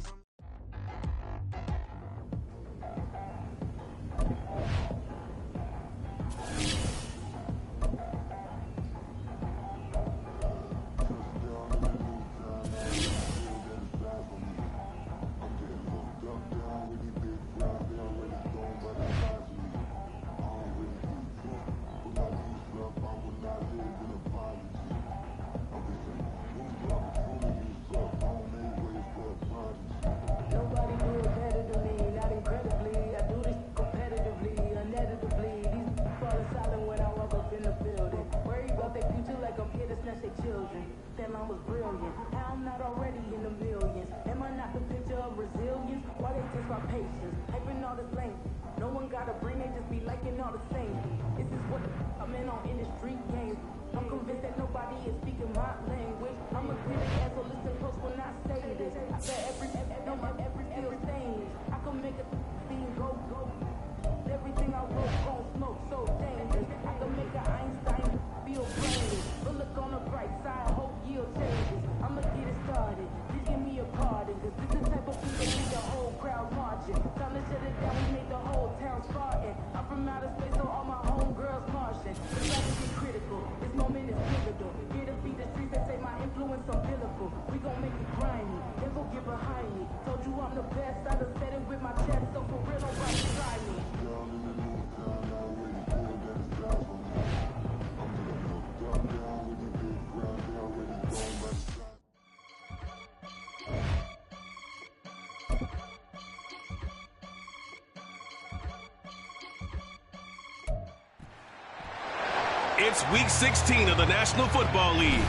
It's Week 16 of the National Football League,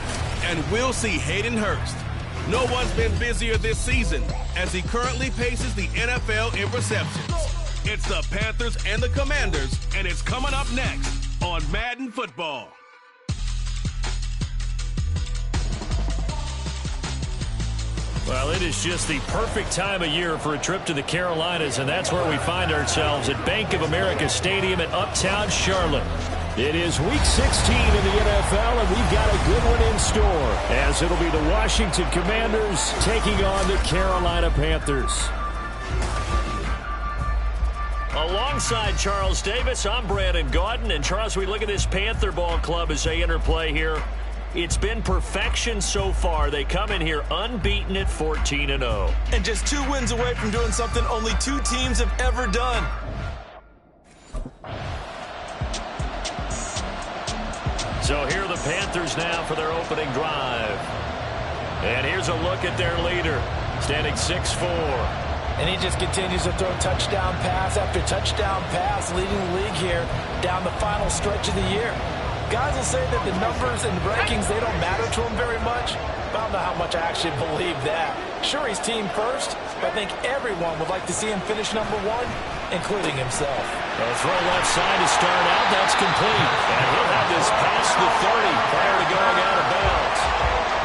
and we'll see Hayden Hurst. No one's been busier this season as he currently paces the NFL in receptions. It's the Panthers and the Commanders, and it's coming up next on Madden Football. Well, it is just the perfect time of year for a trip to the Carolinas, and that's where we find ourselves at Bank of America Stadium in Uptown Charlotte. It is Week 16 in the NFL, and we've got a good one in store, as it'll be the Washington Commanders taking on the Carolina Panthers. Alongside Charles Davis, I'm Brandon Gaudin, and Charles, we look at this Panther ball club as they interplay here. It's been perfection so far. They come in here unbeaten at 14-0. And just 2 wins away from doing something only 2 teams have ever done. So here are the Panthers now for their opening drive. And here's a look at their leader, standing 6'4". And he just continues to throw touchdown pass after touchdown pass, leading the league here down the final stretch of the year. Guys will say that the numbers and the rankings, they don't matter to him very much. But I don't know how much I actually believe that. Sure, he's team first, but I think everyone would like to see him finish number 1, including himself. A throw left side to start out. That's complete. And he'll have this past the 30 prior to going out of bounds.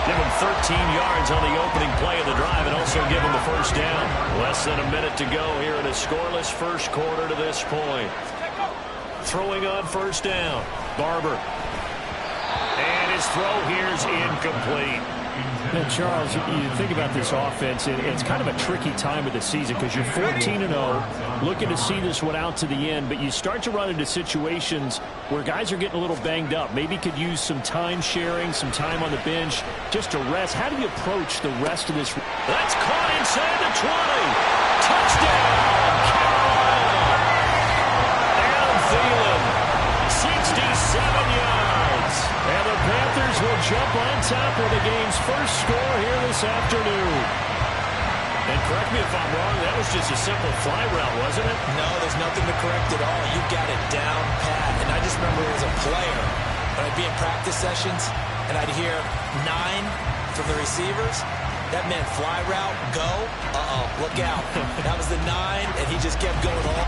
Give him 13 yards on the opening play of the drive and also give him the first down. Less than a minute to go here in a scoreless first quarter to this point. Throwing on first down. Barber. And his throw here is incomplete. Now, Charles, you think about this offense, it's kind of a tricky time of the season because you're 14-0, looking to see this one out to the end, but you start to run into situations where guys are getting a little banged up. Maybe could use some time sharing, some time on the bench, just to rest. How do you approach the rest of this? That's caught inside the 20. Touchdown, Carolina. And Thielen, 67 yards. And the Panthers will jump on top of the game's first score here this afternoon. And correct me if I'm wrong, that was just a simple fly route, wasn't it? No, there's nothing to correct at all. You got it down pat. And I just remember as a player, when I'd be in practice sessions, and I'd hear 9 from the receivers, that meant fly route, go, look out. That was the 9, and he just kept going on.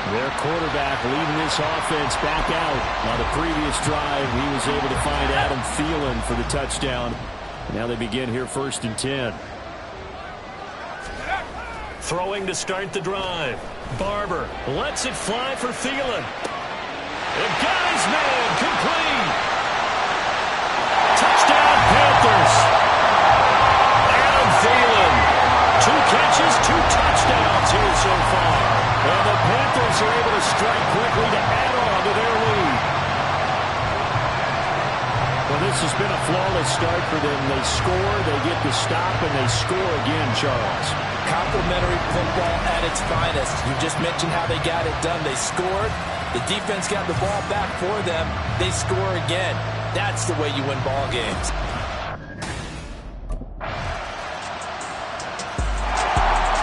Their quarterback leading this offense back out. On the previous drive, he was able to find Adam Thielen for the touchdown. Now they begin here 1st and 10. Throwing to start the drive. Barber lets it fly for Thielen. And got his man complete. Touchdown Panthers. Adam Thielen. 2 catches, 2 touchdowns here so far. And the Panthers are able to strike quickly to add on to their lead. Well, this has been a flawless start for them. They score, they get the stop, and they score again, Charles. Complimentary football at its finest. You just mentioned how they got it done. They scored. The defense got the ball back for them. They score again. That's the way you win ball games.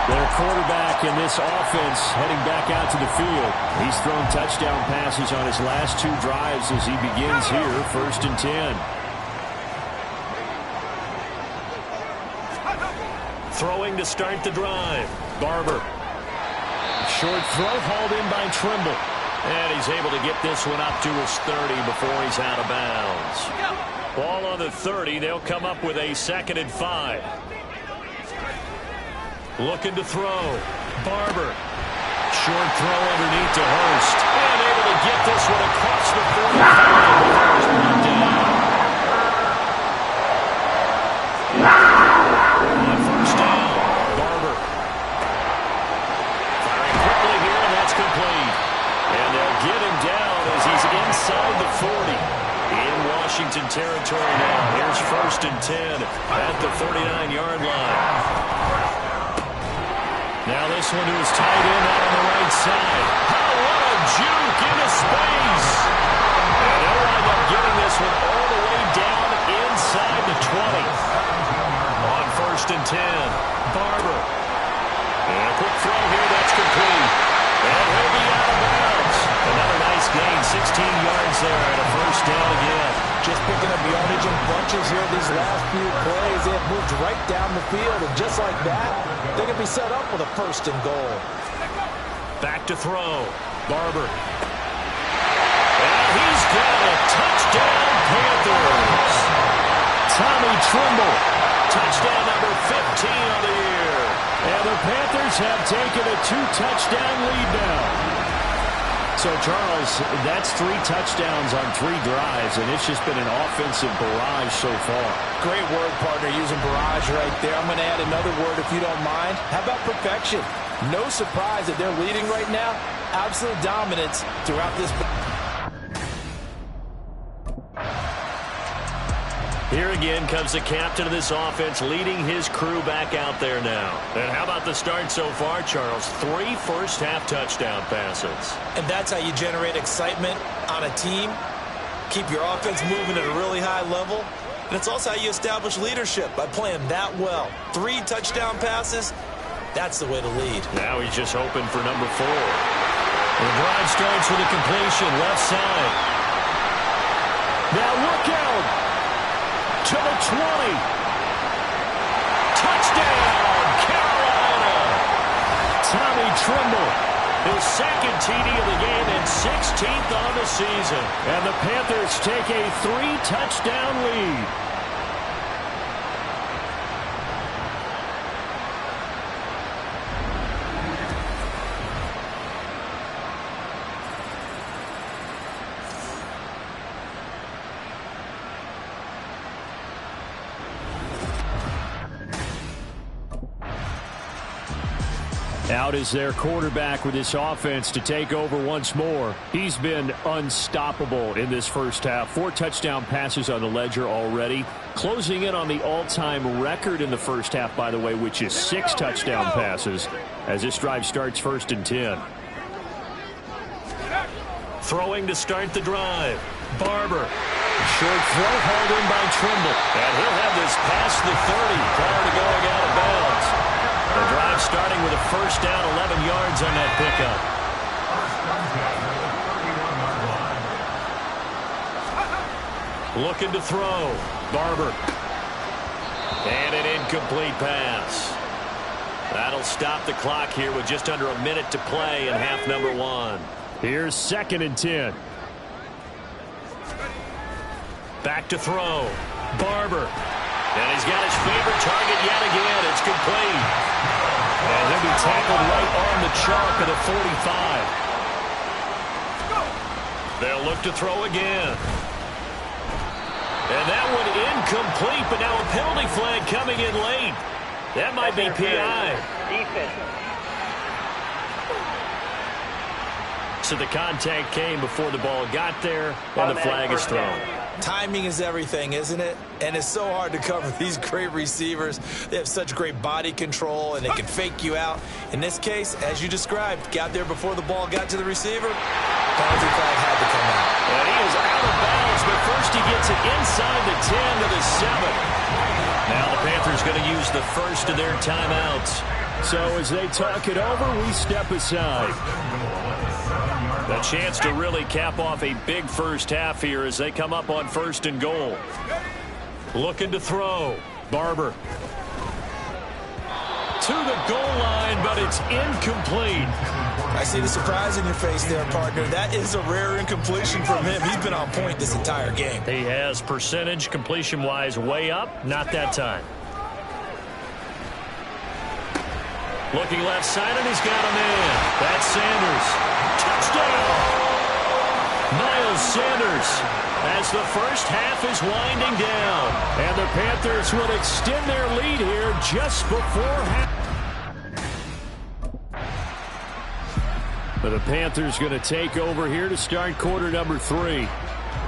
Their quarterback in this offense heading back out to the field. He's thrown touchdown passes on his last 2 drives as he begins here, 1st and 10. Throwing to start the drive. Barber. Short throw hauled in by Trimble. And he's able to get this one up to his 30 before he's out of bounds. Ball on the 30. They'll come up with a 2nd and 5. Looking to throw. Barber. Short throw underneath to Hurst. And able to get this one across the 45. On 1st down. Barber. Firing quickly here, and that's complete. And they'll get him down as he's inside the 40. In Washington territory now. Here's 1st and 10 at the 49-yard line. Now this one to his tight end out on the right side. Oh, what a juke into space. And they'll wind up getting this one all the way down inside the 20. On 1st and 10, Barber. And a quick throw here, that's complete. And he'll be out of bounds. Another nice gain, 16 yards there, and a 1st down again. Just picking up yardage in bunches here these last few plays. They have moved right down the field, and just like that, they can be set up with a 1st and goal. Back to throw. Barber. And he's got a touchdown, Panthers. Tommy Trimble. Touchdown number 15 on the year. And the Panthers have taken a 2-touchdown lead now. So, Charles, that's 3 touchdowns on 3 drives, and it's just been an offensive barrage so far. Great word, partner, using barrage right there. I'm going to add another word if you don't mind. How about perfection? No surprise that they're leading right now. Absolute dominance throughout this. Here again comes the captain of this offense leading his crew back out there now. And how about the start so far, Charles? 3 first-half touchdown passes. And that's how you generate excitement on a team. Keep your offense moving at a really high level. And it's also how you establish leadership, by playing that well. 3 touchdown passes, that's the way to lead. Now he's just hoping for number 4. The drive starts with a completion, left side. Now look out! To the 20. Touchdown, Carolina! Tommy Trimble. His 2nd TD of the game and 16th on the season. And the Panthers take a 3-touchdown lead. Out is their quarterback with this offense to take over once more. He's been unstoppable in this first half. 4 touchdown passes on the ledger already. Closing in on the all-time record in the first half, by the way, which is 6 touchdown passes as this drive starts 1st and 10. Throwing to start the drive. Barber. Short throw hauled in by Trimble. And he'll have this past the 30 prior to going out of bounds. The drive starting with a 1st down, 11 yards on that pickup. Looking to throw. Barber. And an incomplete pass. That'll stop the clock here with just under a minute to play in half number 1. Here's 2nd and 10. Back to throw. Barber. And he's got his favorite target yet again. It's complete. And he'll be tackled right on the chalk at a 45. They'll look to throw again. And that one incomplete, but now a penalty flag coming in late. That might be PI. So the contact came before the ball got there, and the flag is thrown. Timing is everything, isn't it? And it's so hard to cover these great receivers. They have such great body control, and they can fake you out. In this case, as you described, got there before the ball got to the receiver. Penalty flag had to come out. And he is out of bounds, but first he gets it inside the 10 to the 7. Now the Panthers going to use the first of their timeouts. So as they talk it over, we step aside. A chance to really cap off a big first half here as they come up on 1st and goal. Looking to throw. Barber. To the goal line, but it's incomplete. I see the surprise in your face there, partner. That is a rare incompletion from him. He's been on point this entire game. He has percentage completion-wise way up. Not that time. Looking left side, and he's got a man. That's Sanders. Touchdown! Miles Sanders as the first half is winding down. And the Panthers will extend their lead here just before half. But the Panthers going to take over here to start quarter number 3.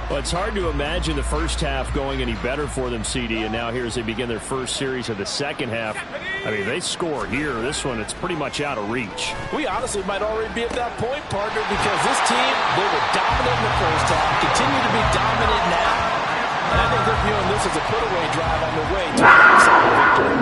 Well, it's hard to imagine the first half going any better for them, CD, and now here as they begin their first series of the second half. I mean, they score here. This one, it's pretty much out of reach. We honestly might already be at that point, partner, because this team, they were dominant in the first half, continue to be dominant now, and I think they're viewing this as a put-away drive on their way to a solid victory.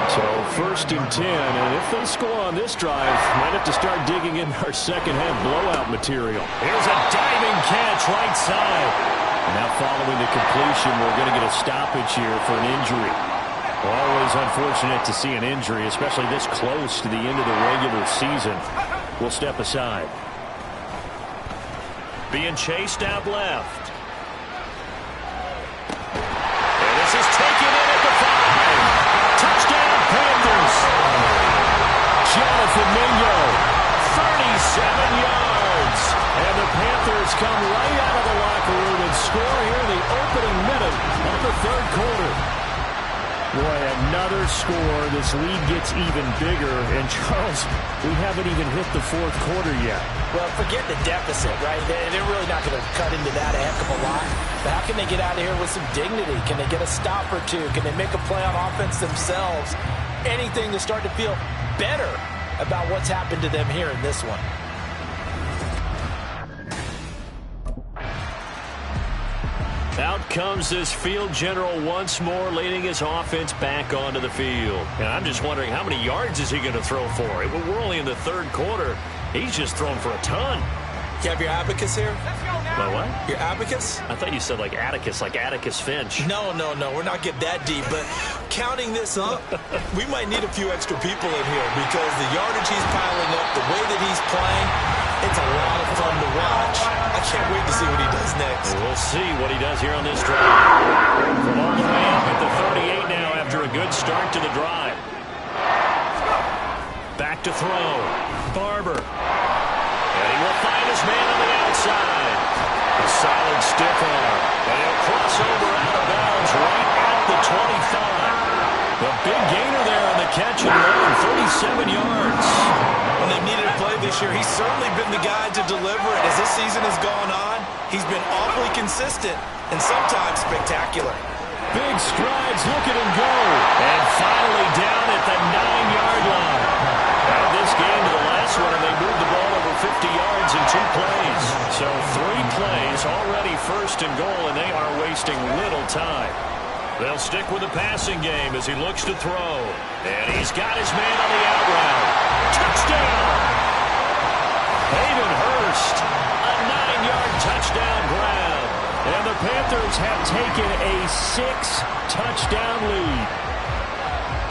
So 1st and 10, and if they score on this drive, might have to start digging in our second half blowout material. Here's a diving catch right side. Now following the completion, we're going to get a stoppage here for an injury. Always unfortunate to see an injury, especially this close to the end of the regular season. We'll step aside. Being chased out left. And this is taken in at the 5. Touchdown Panthers. Jonathan Mingo. 37 yards. And the Panthers come right out of the locker room and score here in the opening minute of the 3rd quarter. Boy, another score. This lead gets even bigger. And, Charles, we haven't even hit the 4th quarter yet. Well, forget the deficit, right? They're really not going to cut into that a heck of a lot. But how can they get out of here with some dignity? Can they get a stop or two? Can they make a play on offense themselves? Anything to start to feel better about what's happened to them here in this one. Out comes this field general once more, leading his offense back onto the field. And I'm just wondering, how many yards is he going to throw for? We're only in the 3rd quarter. He's just thrown for a ton. You have your abacus here? My what? Your abacus? I thought you said like Atticus Finch. No. We're not getting that deep. But counting this up, we might need a few extra people in here because the yardage he's piling up, the way that he's playing, it's a lot of fun to watch. I can't wait to see what he does next. We'll see what he does here on this drive. From all the way up at the 38 now after a good start to the drive. Back to throw. Barber. And he will find his man on the outside. A solid stiff arm. And he'll cross over out of bounds right at the 25. The big gainer there on the catch and run, 37 yards. When they needed a play this year, he's certainly been the guy to deliver it. As this season has gone on, he's been awfully consistent and sometimes spectacular. Big strides, look at him go. And finally down at the 9-yard line. Add this game to the last one, and they moved the ball over 50 yards in 2 plays. So 3 plays, already 1st and goal, and they are wasting little time. They'll stick with the passing game as he looks to throw. And he's got his man on the out route. Touchdown! Hayden Hurst, a 9-yard touchdown grab. And the Panthers have taken a 6-touchdown lead.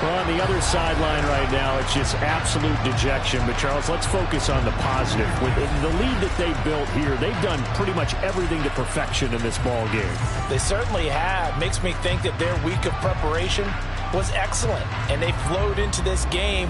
Well, on the other sideline right now, it's just absolute dejection. But, Charles, let's focus on the positive. With the lead that they built here, they've done pretty much everything to perfection in this ball game. They certainly have. Makes me think that their week of preparation was excellent, and they flowed into this game.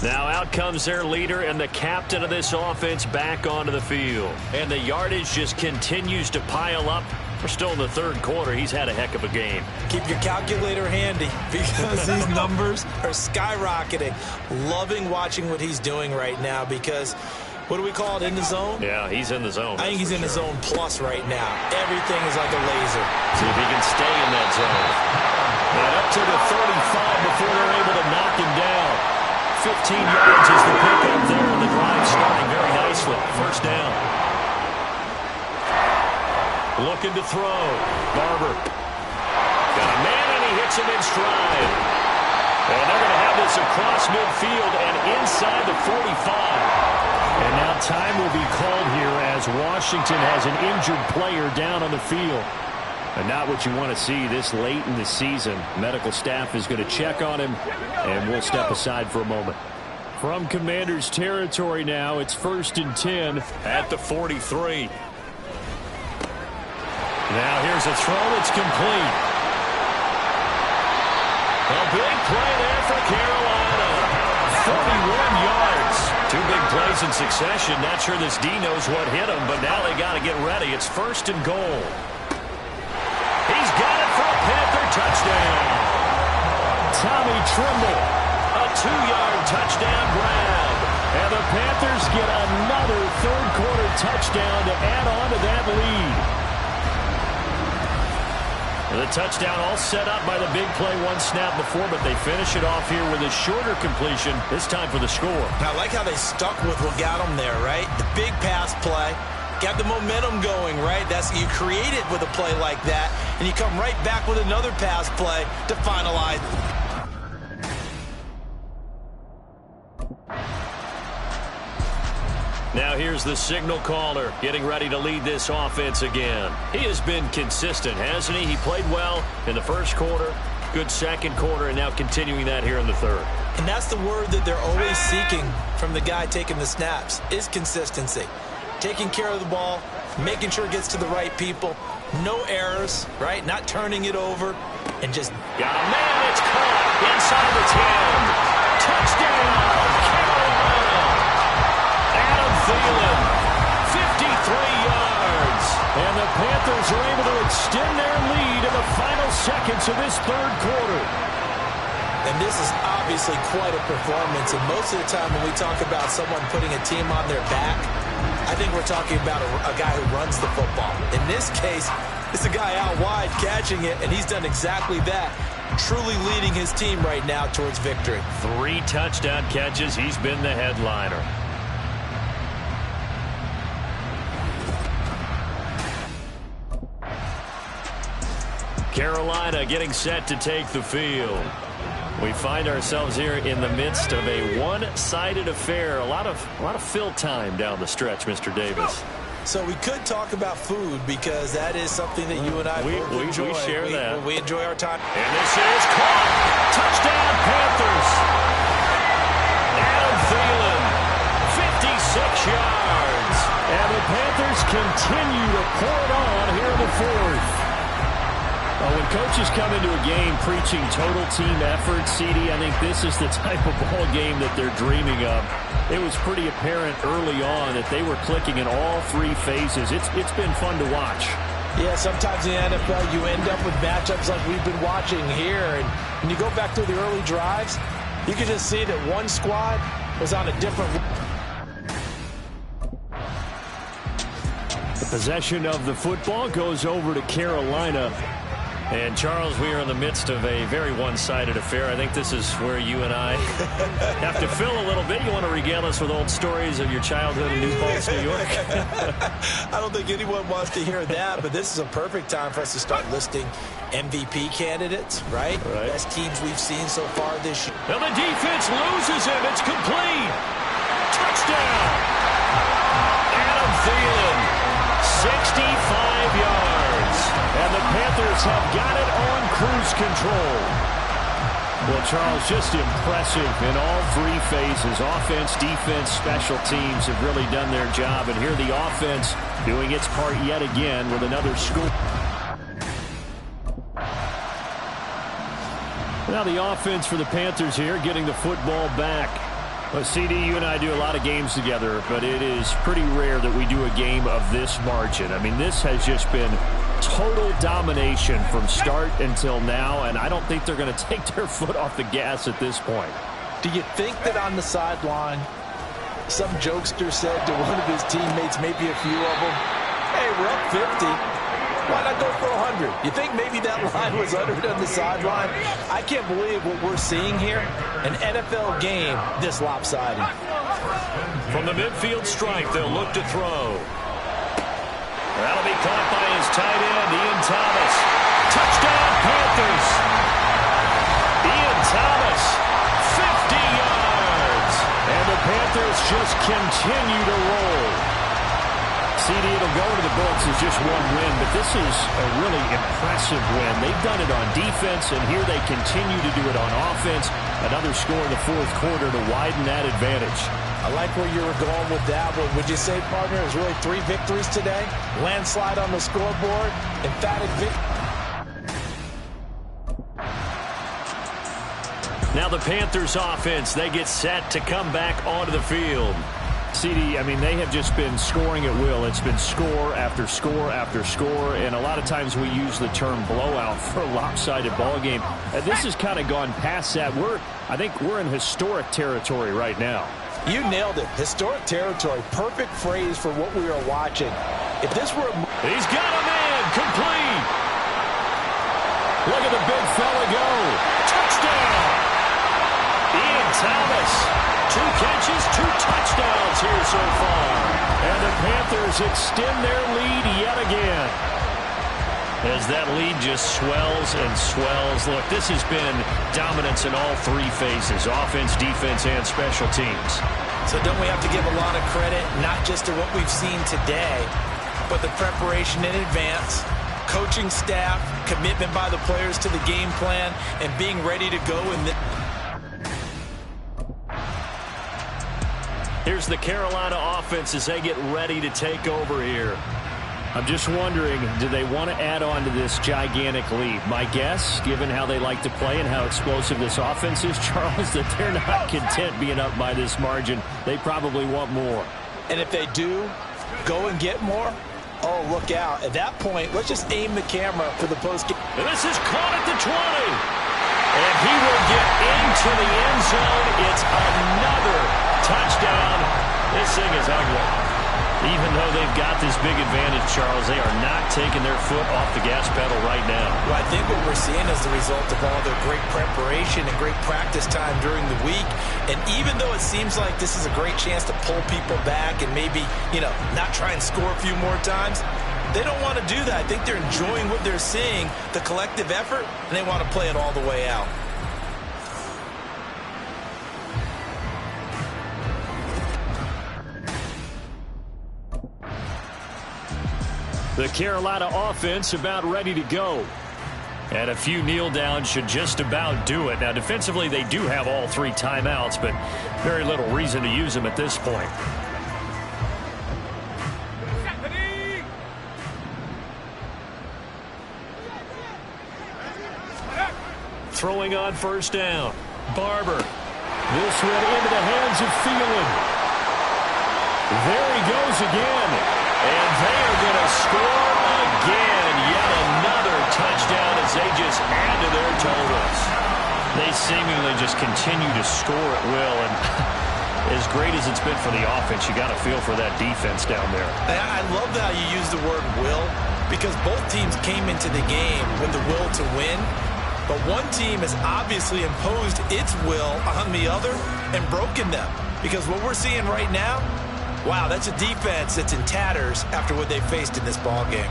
Now out comes their leader and the captain of this offense back onto the field. And the yardage just continues to pile up. We're still in the third quarter. He's had a heck of a game. Keep your calculator handy because these numbers are skyrocketing. Loving watching what he's doing right now because, what do we call it, in the zone? Yeah, he's in the zone. I think he's in the zone plus right now. Everything is like a laser. See if he can stay in that zone. And up to the 35 before they're able to knock him down. 15 yards is the pickup there, and the drive starting very nicely. First down. Looking to throw. Barber. Got a man, and he hits him in stride. And they're going to have this across midfield and inside the 45. And now time will be called here as Washington has an injured player down on the field. And not what you want to see this late in the season. Medical staff is going to check on him, and we'll step aside for a moment. From Commanders territory now, it's 1st and 10 at the 43. Now here's a throw that's complete. A big play there for Carolina. 41 yards. 2 big plays in succession. Not sure this D knows what hit him, but now they got to get ready. It's 1st and goal. He's got it for a Panther touchdown. Tommy Tremble, a 2-yard touchdown grab. And the Panthers get another third-quarter touchdown to add on to that lead. The touchdown all set up by the big play one snap before, but they finish it off here with a shorter completion, this time for the score. I like how they stuck with what got them there, right? The big pass play. Got the momentum going, right? That's you create it with a play like that, and you come right back with another pass play to finalize. Now here's the signal caller getting ready to lead this offense again. He has been consistent, hasn't he? He played well in the first quarter, good second quarter, and now continuing that here in the third. And that's the word that they're always seeking from the guy taking the snaps, is consistency. Taking care of the ball, making sure it gets to the right people, no errors, right? Not turning it over, and just got a man, it's caught inside the 10. Touchdown, Carolina. Adam Thielen, 53 yards. And the Panthers are able to extend their lead in the final seconds of this third quarter. And this is obviously quite a performance, and most of the time when we talk about someone putting a team on their back, I think we're talking about a guy who runs the football. In this case, it's a guy out wide catching it, and he's done exactly that, truly leading his team right now towards victory. 3 touchdown catches. He's been the headliner. Carolina getting set to take the field. We find ourselves here in the midst of a one-sided affair. A lot of fill time down the stretch, Mr. Davis. So we could talk about food because that is something that you and I both enjoy. We share that. We enjoy our time. And this is caught. Touchdown, Panthers. Adam Thielen, 56 yards. And the Panthers continue to pour it on here in the fourth. When coaches come into a game preaching total team effort, CD, I think this is the type of ball game that they're dreaming of. It was pretty apparent early on that they were clicking in all 3 phases. It's been fun to watch. Yeah, sometimes in the NFL you end up with matchups like we've been watching here. And when you go back through the early drives, you can just see that one squad was on a different. The possession of the football goes over to Carolina. And, Charles, we are in the midst of a very one-sided affair. I think this is where you and I have to fill a little bit. You want to regale us with old stories of your childhood in New Paltz, New York? I don't think anyone wants to hear that, but this is a perfect time for us to start listing MVP candidates, right? Best teams we've seen so far this year. And the defense loses him. It's complete. Touchdown. Adam Thielen, 65 yards. And the Panthers have got it on cruise control. Well, Charles, just impressive in all 3 phases. Offense, defense, special teams have really done their job. And here the offense doing its part yet again with another score. Now the offense for the Panthers here, getting the football back. Well, CD, you and I do a lot of games together, but it is pretty rare that we do a game of this margin. I mean, this has just been total domination from start until now, and I don't think they're going to take their foot off the gas at this point. Do you think that on the sideline, some jokester said to one of his teammates, maybe a few of them, hey, we're up 50. Why not go for 100? You think maybe that line was uttered on the sideline? I can't believe what we're seeing here. An NFL game this lopsided. From the midfield stripe, they'll look to throw. That'll be caught by his tight end, Ian Thomas. Touchdown, Panthers. Ian Thomas, 50 yards. And the Panthers just continue to roll. CD, it'll go into the books as just one win, but this is a really impressive win. They've done it on defense, and here they continue to do it on offense. Another score in the fourth quarter to widen that advantage. I like where you were going with that one. Would you say, partner, it was really 3 victories today? Landslide on the scoreboard, emphatic victory. Now the Panthers offense, they get set to come back onto the field. CD, I mean, they have just been scoring at will. It's been score after score after score, and a lot of times we use the term blowout for a lopsided ball game. This has kind of gone past that. I think we're in historic territory right now. You nailed it. Historic territory. Perfect phrase for what we are watching. If this were... He's got a man. Complete. Look at the big fella go. Touchdown. Ian Thomas. 2 catches, 2 touchdowns here so far. And the Panthers extend their lead yet again. As that lead just swells and swells. Look, this has been dominance in all 3 phases, offense, defense, and special teams. So don't we have to give a lot of credit, not just to what we've seen today, but the preparation in advance, coaching staff, commitment by the players to the game plan, and being ready to go in the... Here's the Carolina offense as they get ready to take over here. I'm just wondering, do they want to add on to this gigantic lead? My guess, given how they like to play and how explosive this offense is, Charles, that they're not content being up by this margin. They probably want more. And if they do go and get more, oh, look out. At that point, let's just aim the camera for the post-game. This is caught at the 20. And he will get into the end zone. It's another touchdown. This thing is ugly. Even though they've got this big advantage, Charles, they are not taking their foot off the gas pedal right now. Well, I think what we're seeing is the result of all their great preparation and great practice time during the week. And even though it seems like this is a great chance to pull people back and maybe, not try and score a few more times, they don't want to do that. I think they're enjoying what they're seeing, the collective effort, and they want to play it all the way out. The Carolina offense about ready to go. And a few kneel downs should just about do it. Now, defensively, they do have all 3 timeouts, but very little reason to use them at this point. Throwing on first down. Barber. This went into the hands of Thielen. There he goes again. And they are going to score again. Yet another touchdown as they just add to their totals. They seemingly just continue to score at will. And as great as it's been for the offense, you got to feel for that defense down there. I love how you use the word will, because both teams came into the game with the will to win. But one team has obviously imposed its will on the other and broken them. Because what we're seeing right now, wow, that's a defense that's in tatters after what they faced in this ball game.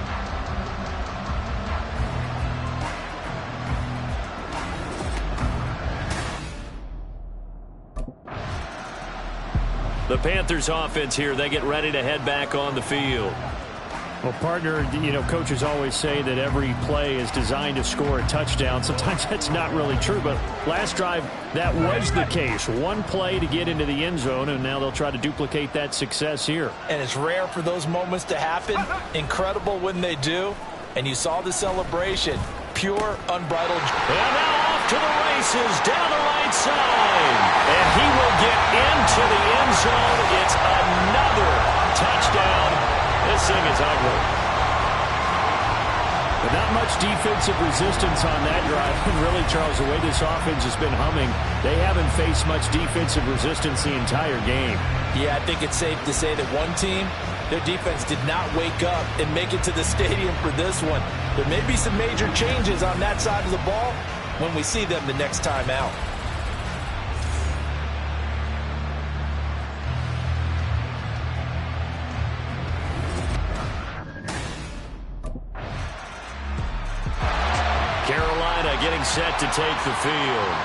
The Panthers offense here, they get ready to head back on the field. Well, partner, coaches always say that every play is designed to score a touchdown. Sometimes that's not really true, but last drive, that was the case. One play to get into the end zone, and now they'll try to duplicate that success here. And it's rare for those moments to happen. Incredible when they do. And you saw the celebration. Pure, unbridled. And now off to the races down the right side. And he will get into the end zone. It's another touchdown. This thing is ugly. But not much defensive resistance on that drive. And really, Charles, the way this offense has been humming, they haven't faced much defensive resistance the entire game. Yeah, I think it's safe to say that one team, their defense did not wake up and make it to the stadium for this one. There may be some major changes on that side of the ball when we see them the next time out. Carolina getting set to take the field.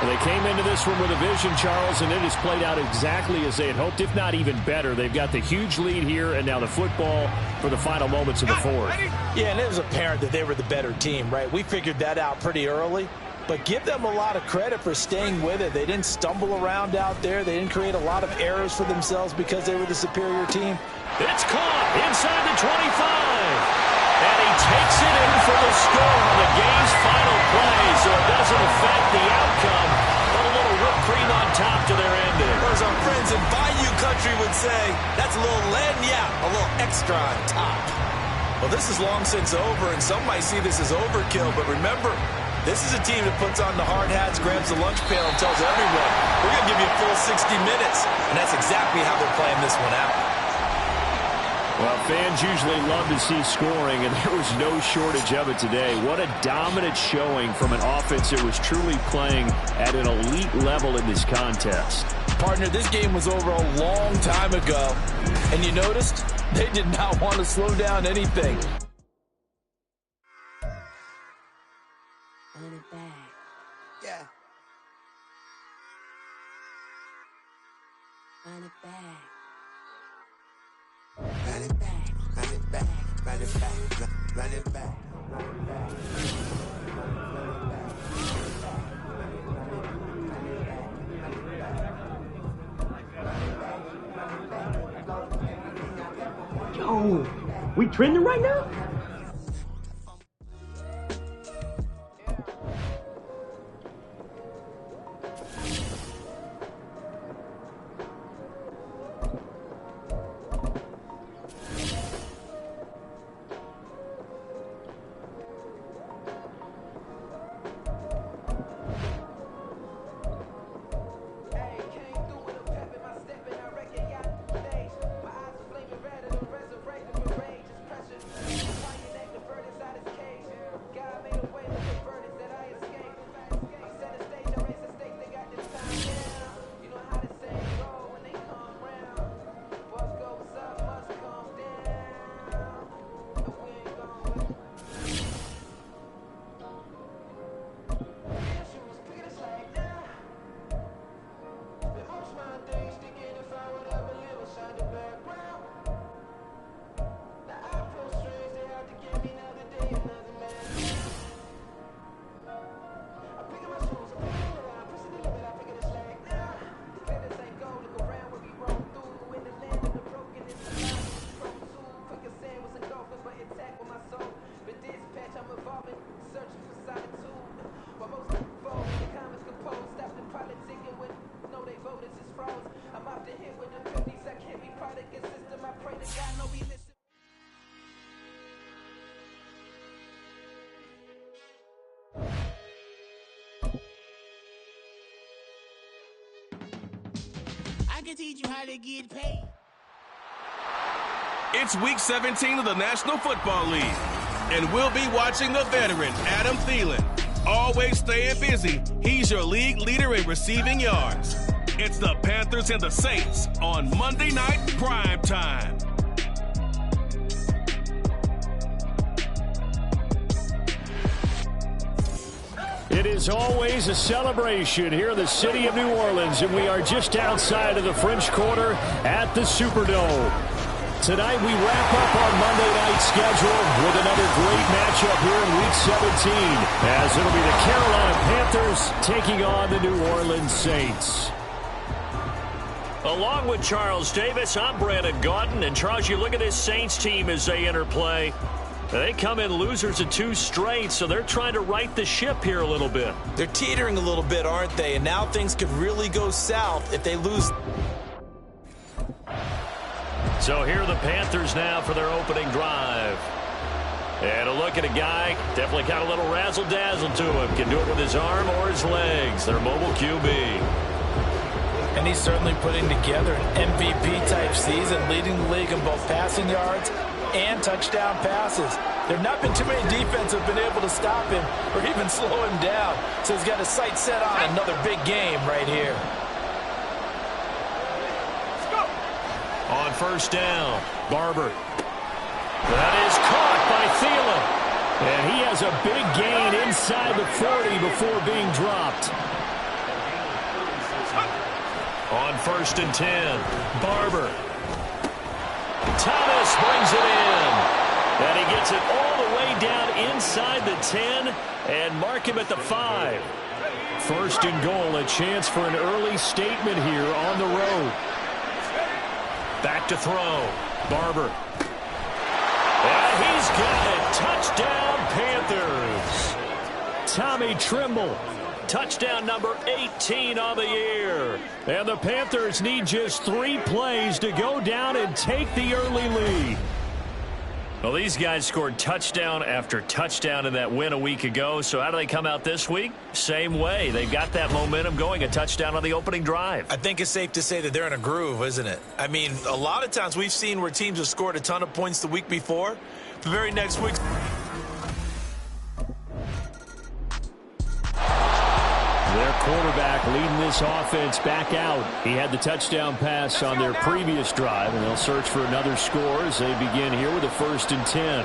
They came into this one with a vision, Charles, and it has played out exactly as they had hoped, if not even better. They've got the huge lead here, and now the football for the final moments of the fourth. Yeah, and it was apparent that they were the better team, right? We figured that out pretty early, but give them a lot of credit for staying with it. They didn't stumble around out there. They didn't create a lot of errors for themselves because they were the superior team. It's caught inside the 25. And he takes it in for the score on the game's final play, so it doesn't affect the outcome, but a little whipped cream on top to their ending. Or as our friends in Bayou Country would say, that's a little lagniappe, a little extra on top. Well, this is long since over, and some might see this as overkill, but remember, this is a team that puts on the hard hats, grabs the lunch pail, and tells everyone, we're going to give you a full 60 minutes, and that's exactly how they're playing this one out. Well, fans usually love to see scoring, and there was no shortage of it today. What a dominant showing from an offense that was truly playing at an elite level in this contest. Partner, this game was over a long time ago, and you noticed they did not want to slow down anything. Run it back. Yeah. Run it back. Run it back, run it back, run it back, run it back, run it back. Yo, we trending right now? I can teach you how to get paid. It's Week 17 of the National Football League, and we'll be watching the veteran Adam Thielen. Always staying busy, he's your league leader in receiving yards. It's the Panthers and the Saints on Monday Night Prime Time. It is always a celebration here in the city of New Orleans, and we are just outside of the French Quarter at the Superdome. Tonight we wrap up our Monday night schedule with another great matchup here in Week 17, as it'll be the Carolina Panthers taking on the New Orleans Saints. Along with Charles Davis, I'm Brandon Gaudin, and Charles, you look at this Saints team as they enter play. They come in losers of 2 straight, so they're trying to right the ship here a little bit. They're teetering a little bit, aren't they? And now things could really go south if they lose. So here are the Panthers now for their opening drive. And a look at a guy, definitely got a little razzle-dazzle to him. Can do it with his arm or his legs. Their mobile QB. And he's certainly putting together an MVP-type season, leading the league in both passing yards and touchdown passes. There have not been too many defenses have been able to stop him or even slow him down. So he's got his sights set on another big game right here. On first down, Barber. That is caught by Thielen. And he has a big gain inside the 40 before being dropped. On first and 10, Barber. Thomas brings it in. And he gets it all the way down inside the 10 and mark him at the 5. First and goal, a chance for an early statement here on the road. Back to throw. Barber. And he's got it. Touchdown, Panthers. Tommy Trimble. Touchdown number 18 on the year. And the Panthers need just 3 plays to go down and take the early lead. Well, these guys scored touchdown after touchdown in that win a week ago. So how do they come out this week? Same way. They've got that momentum going, a touchdown on the opening drive. I think it's safe to say that they're in a groove, isn't it? I mean, a lot of times we've seen where teams have scored a ton of points the week before. The very next week. Their quarterback leading this offense back out. He had the touchdown pass on their previous drive, and they'll search for another score as they begin here with a first and 10.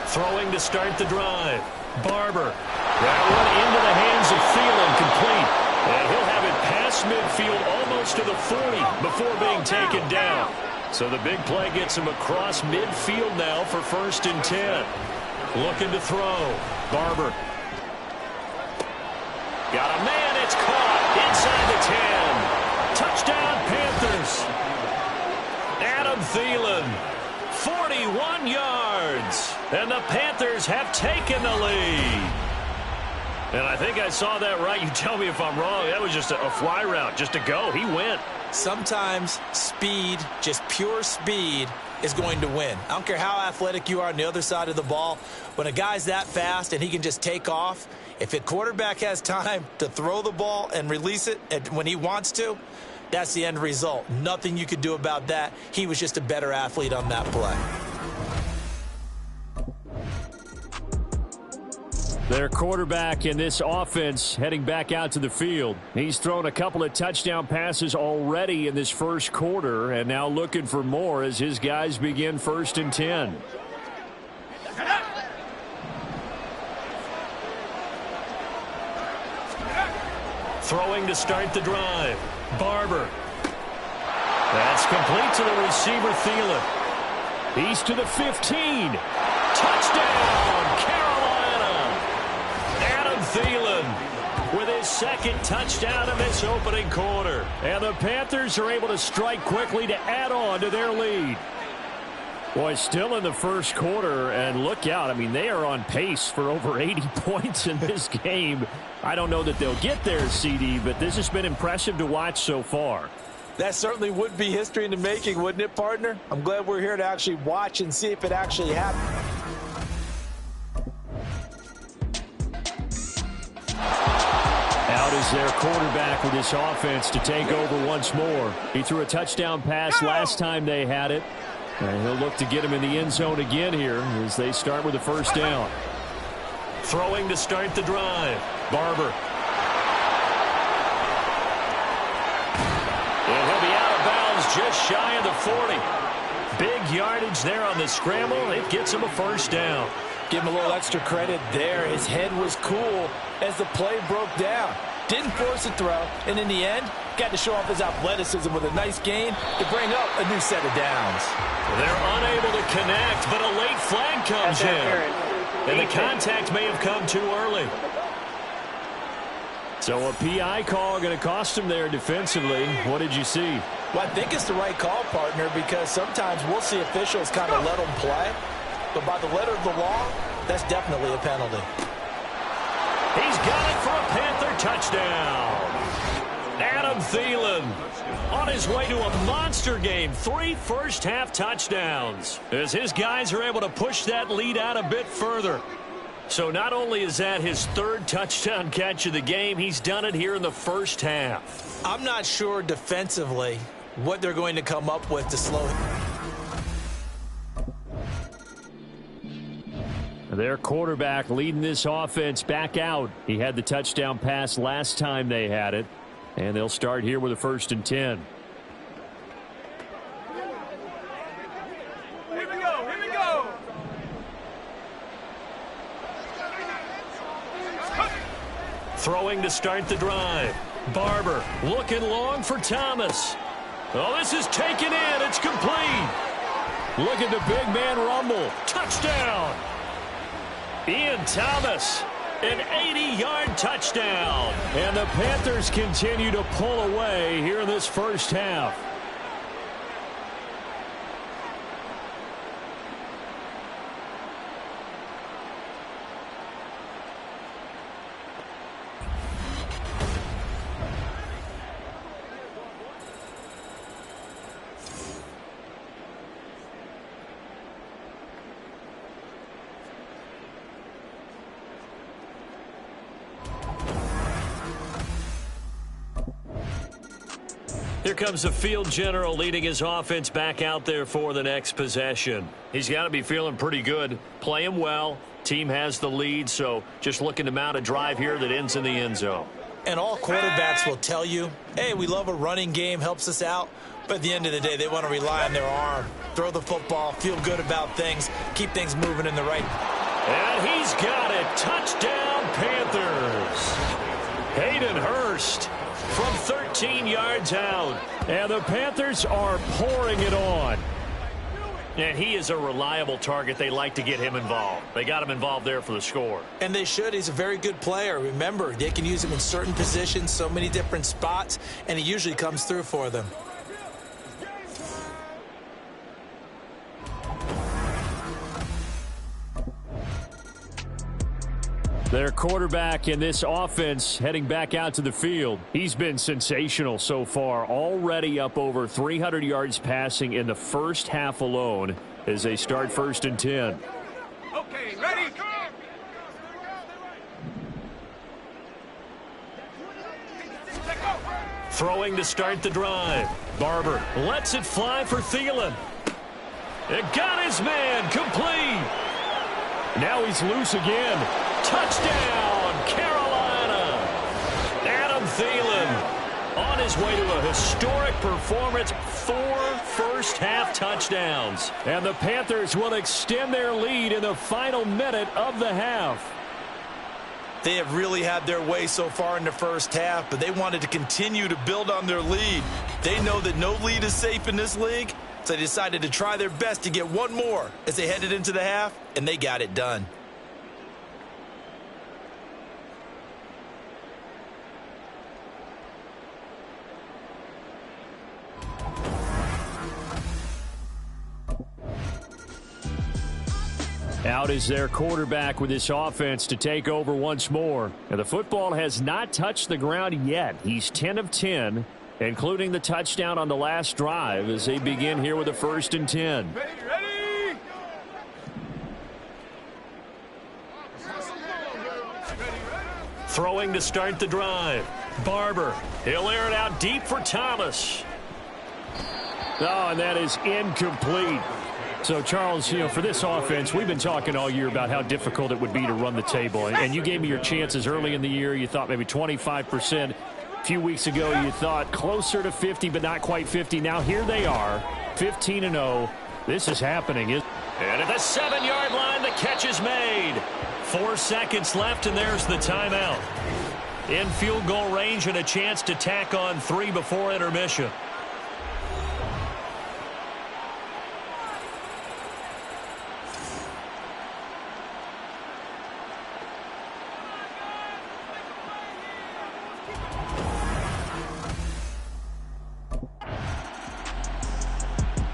Throwing to start the drive. Barber. That one into the hands of Thielen, complete. And he'll have it past midfield almost to the 40 before being taken down. So the big play gets him across midfield now for first and 10. Looking to throw. Barber. Got a man, it's caught inside the 10. Touchdown, Panthers. Adam Thielen, 41 yards. And the Panthers have taken the lead. And I think I saw that right. You tell me if I'm wrong. That was just a fly route, just a go. He went. Sometimes speed, just pure speed, is going to win. I don't care how athletic you are on the other side of the ball. When a guy's that fast and he can just take off, if a quarterback has time to throw the ball and release it when he wants to, that's the end result. Nothing you could do about that. He was just a better athlete on that play. Their quarterback in this offense heading back out to the field. He's thrown a couple of touchdown passes already in this first quarter and now looking for more as his guys begin first and 10. Throwing to start the drive. Barber. That's complete to the receiver, Thielen. He's to the 15. Touchdown, Carolina. Adam Thielen with his second touchdown in this opening quarter. And the Panthers are able to strike quickly to add on to their lead. Boy, still in the first quarter, and look out. I mean, they are on pace for over 80 points in this game. I don't know that they'll get there, CD, but this has been impressive to watch so far. That certainly would be history in the making, wouldn't it, partner? I'm glad we're here to actually watch and see if it actually happened. Out is their quarterback with this offense to take over once more. He threw a touchdown pass last time they had it. And he'll look to get him in the end zone again here as they start with the first down. Throwing to start the drive. Barber. And he'll be out of bounds just shy of the 40. Big yardage there on the scramble. It gets him a first down. Give him a little extra credit there. His head was cool as the play broke down. Didn't force a throw, and in the end, got to show off his athleticism with a nice gain to bring up a new set of downs. They're unable to connect, but a late flag comes in. And the contact may have come too early. So a PI call going to cost him there defensively. What did you see? Well, I think it's the right call, partner, because sometimes we'll see officials kind of let them play. but by the letter of the law, that's definitely a penalty. He's got it for a Panther touchdown. Adam Thielen on his way to a monster game. 3 first-half touchdowns as his guys are able to push that lead out a bit further. So not only is that his 3rd touchdown catch of the game, he's done it here in the first half. I'm not sure defensively what they're going to come up with to slow him. Their quarterback leading this offense back out. He had the touchdown pass last time they had it. And they'll start here with a 1st and 10. Here we go. Throwing to start the drive. Barber looking long for Thomas. Oh, this is taken in. It's complete. Look at the big man rumble. Touchdown. Ian Thomas, an 80-yard touchdown. And the Panthers continue to pull away here in this first half. Here comes the field general leading his offense back out there for the next possession. He's got to be feeling pretty good, playing well. Team has the lead, so just looking to mount a drive here that ends in the end zone. And all quarterbacks will tell you, hey, we love a running game, helps us out. But at the end of the day, they want to rely on their arm, throw the football, feel good about things, keep things moving in the right. And he's got it. Touchdown, Panthers. Hayden Hurst from 13 yards out. And the Panthers are pouring it on. And he is a reliable target. They like to get him involved. They got him involved there for the score. And they should. He's a very good player. Remember, they can use him in certain positions, so many different spots, and he usually comes through for them. Their quarterback in this offense heading back out to the field. He's been sensational so far, already up over 300 yards passing in the first half alone as they start 1st and 10. Okay, ready? Throwing to start the drive. Barber lets it fly for Thielen. It got his man complete. Now he's loose again. Touchdown, Carolina. Adam Thielen on his way to a historic performance. 4 first-half touchdowns. And the Panthers will extend their lead in the final minute of the half. They have really had their way so far in the first half, but they wanted to continue to build on their lead. They know that no lead is safe in this league, so they decided to try their best to get one more as they headed into the half, and they got it done. Out is their quarterback with this offense to take over once more. And the football has not touched the ground yet. He's 10 of 10, including the touchdown on the last drive as they begin here with a 1st and 10. Ready? Throwing to start the drive. Barber. He'll air it out deep for Thomas. Oh, and that is incomplete. So, Charles, for this offense, we've been talking all year about how difficult it would be to run the table. And you gave me your chances early in the year. You thought maybe 25%. A few weeks ago, you thought closer to 50, but not quite 50. Now, here they are, 15-0. This is happening. And at the 7-yard line, the catch is made. 4 seconds left, and there's the timeout. In field goal range and a chance to tack on 3 before intermission.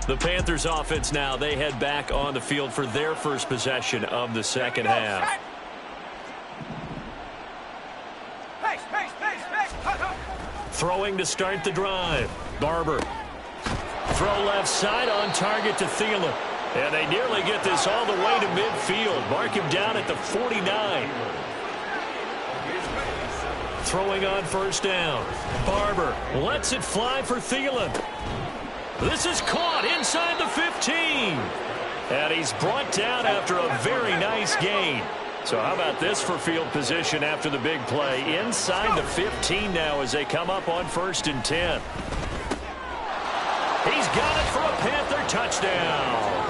The Panthers offense now, they head back on the field for their first possession of the second half. Throwing to start the drive. Barber. Throw left side on target to Thielen. And they nearly get this all the way to midfield. Mark him down at the 49. Throwing on first down. Barber lets it fly for Thielen. This is caught inside the 15. And he's brought down after a very nice gain. So how about this for field position after the big play? Inside the 15 now as they come up on 1st and 10. He's got it for a Panther touchdown.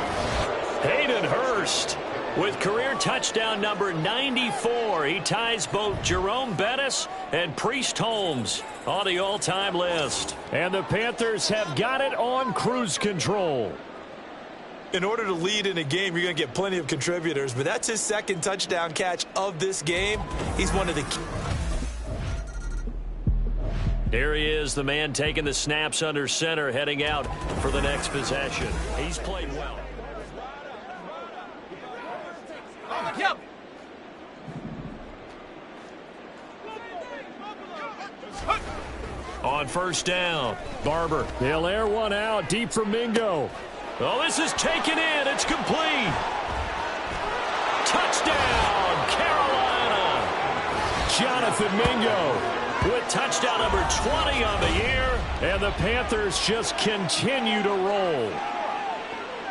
Hayden Hurst with career touchdown number 94. He ties both Jerome Bettis and Priest Holmes on the all-time list. And the Panthers have got it on cruise control. In order to lead in a game, you're going to get plenty of contributors, but that's his second touchdown catch of this game. He's one of the key. Here he is, the man taking the snaps under center, heading out for the next possession. He's played well. Yep. On first down, Barber. They'll air one out deep for Mingo. Oh, this is taken in. It's complete. Touchdown, Carolina. Jonathan Mingo with touchdown number 20 on the year. And the Panthers just continue to roll.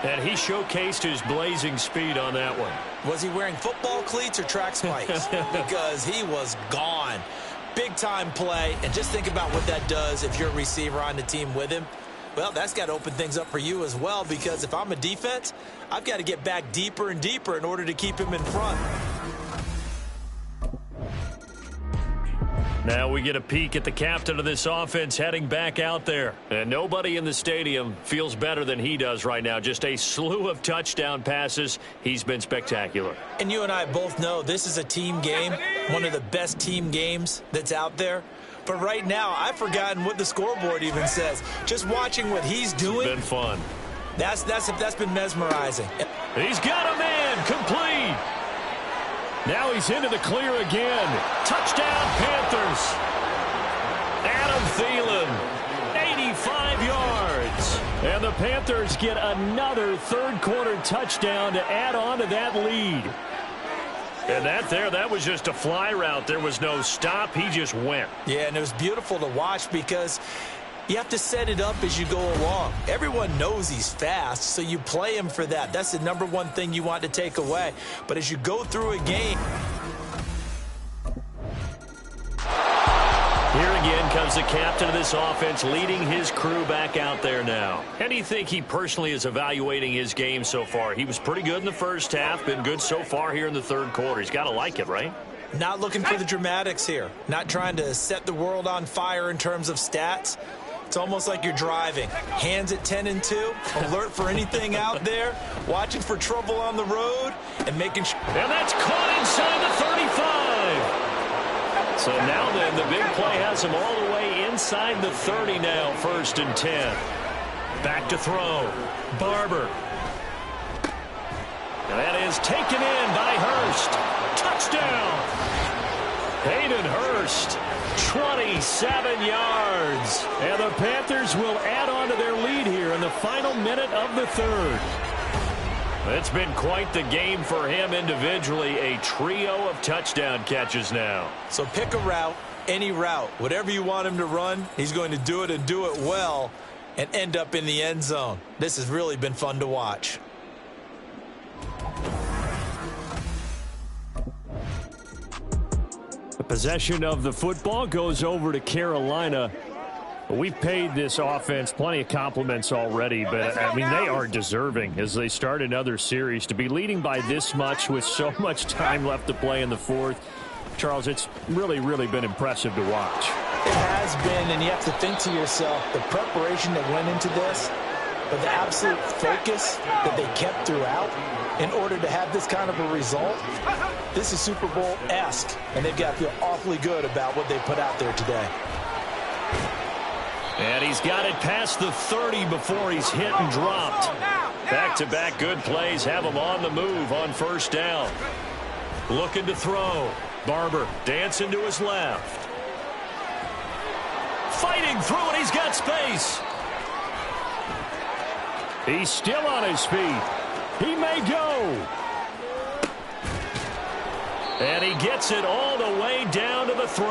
And he showcased his blazing speed on that one. Was he wearing football cleats or track spikes? Because he was gone. Big-time play. And just think about what that does if you're a receiver on the team with him. Well, that's got to open things up for you as well, because if I'm a defense, I've got to get back deeper and deeper in order to keep him in front. Now we get a peek at the captain of this offense heading back out there. And nobody in the stadium feels better than he does right now. Just a slew of touchdown passes. He's been spectacular. And you and I both know this is a team game, one of the best team games that's out there. But right now, I've forgotten what the scoreboard even says. Just watching what he's doing. It's been fun. That's been mesmerizing. He's got a man complete. Now he's into the clear again. Touchdown, Panthers. Adam Thielen, 85 yards. And the Panthers get another third-quarter touchdown to add on to that lead. And that was just a fly route. There was no stop. He just went. Yeah, and it was beautiful to watch because you have to set it up as you go along. Everyone knows he's fast, so you play him for that. That's the number one thing you want to take away. But as you go through a game... Here again comes the captain of this offense leading his crew back out there now. How do you think he personally is evaluating his game so far? He was pretty good in the first half, been good so far here in the third quarter. He's got to like it, right? Not looking for the dramatics here. Not trying to set the world on fire in terms of stats. It's almost like you're driving. Hands at 10 and 2, alert for anything out there, watching for trouble on the road, and making sure. And that's caught inside the 35. So now then, the big play has him all the way inside the 30 now, 1st and 10. Back to throw. Barber. And that is taken in by Hurst. Touchdown. Hayden Hurst, 27 yards. And the Panthers will add on to their lead here in the final minute of the third. It's been quite the game for him individually. A trio of touchdown catches now. So pick a route, any route. Whatever you want him to run, he's going to do it and do it well and end up in the end zone. This has really been fun to watch. The possession of the football goes over to Carolina. We paid this offense plenty of compliments already, but, I mean, they are deserving as they start another series. To be leading by this much with so much time left to play in the fourth, Charles, it's really, really been impressive to watch. It has been, and you have to think to yourself, the preparation that went into this, but the absolute focus that they kept throughout in order to have this kind of a result, this is Super Bowl-esque, and they've got to feel awfully good about what they put out there today. And he's got it past the 30 before he's hit and dropped. Back-to-back good plays have him on the move on first down. Looking to throw. Barber dancing to his left. Fighting through it. He's got space. He's still on his feet. He may go. And he gets it all the way down to the 3.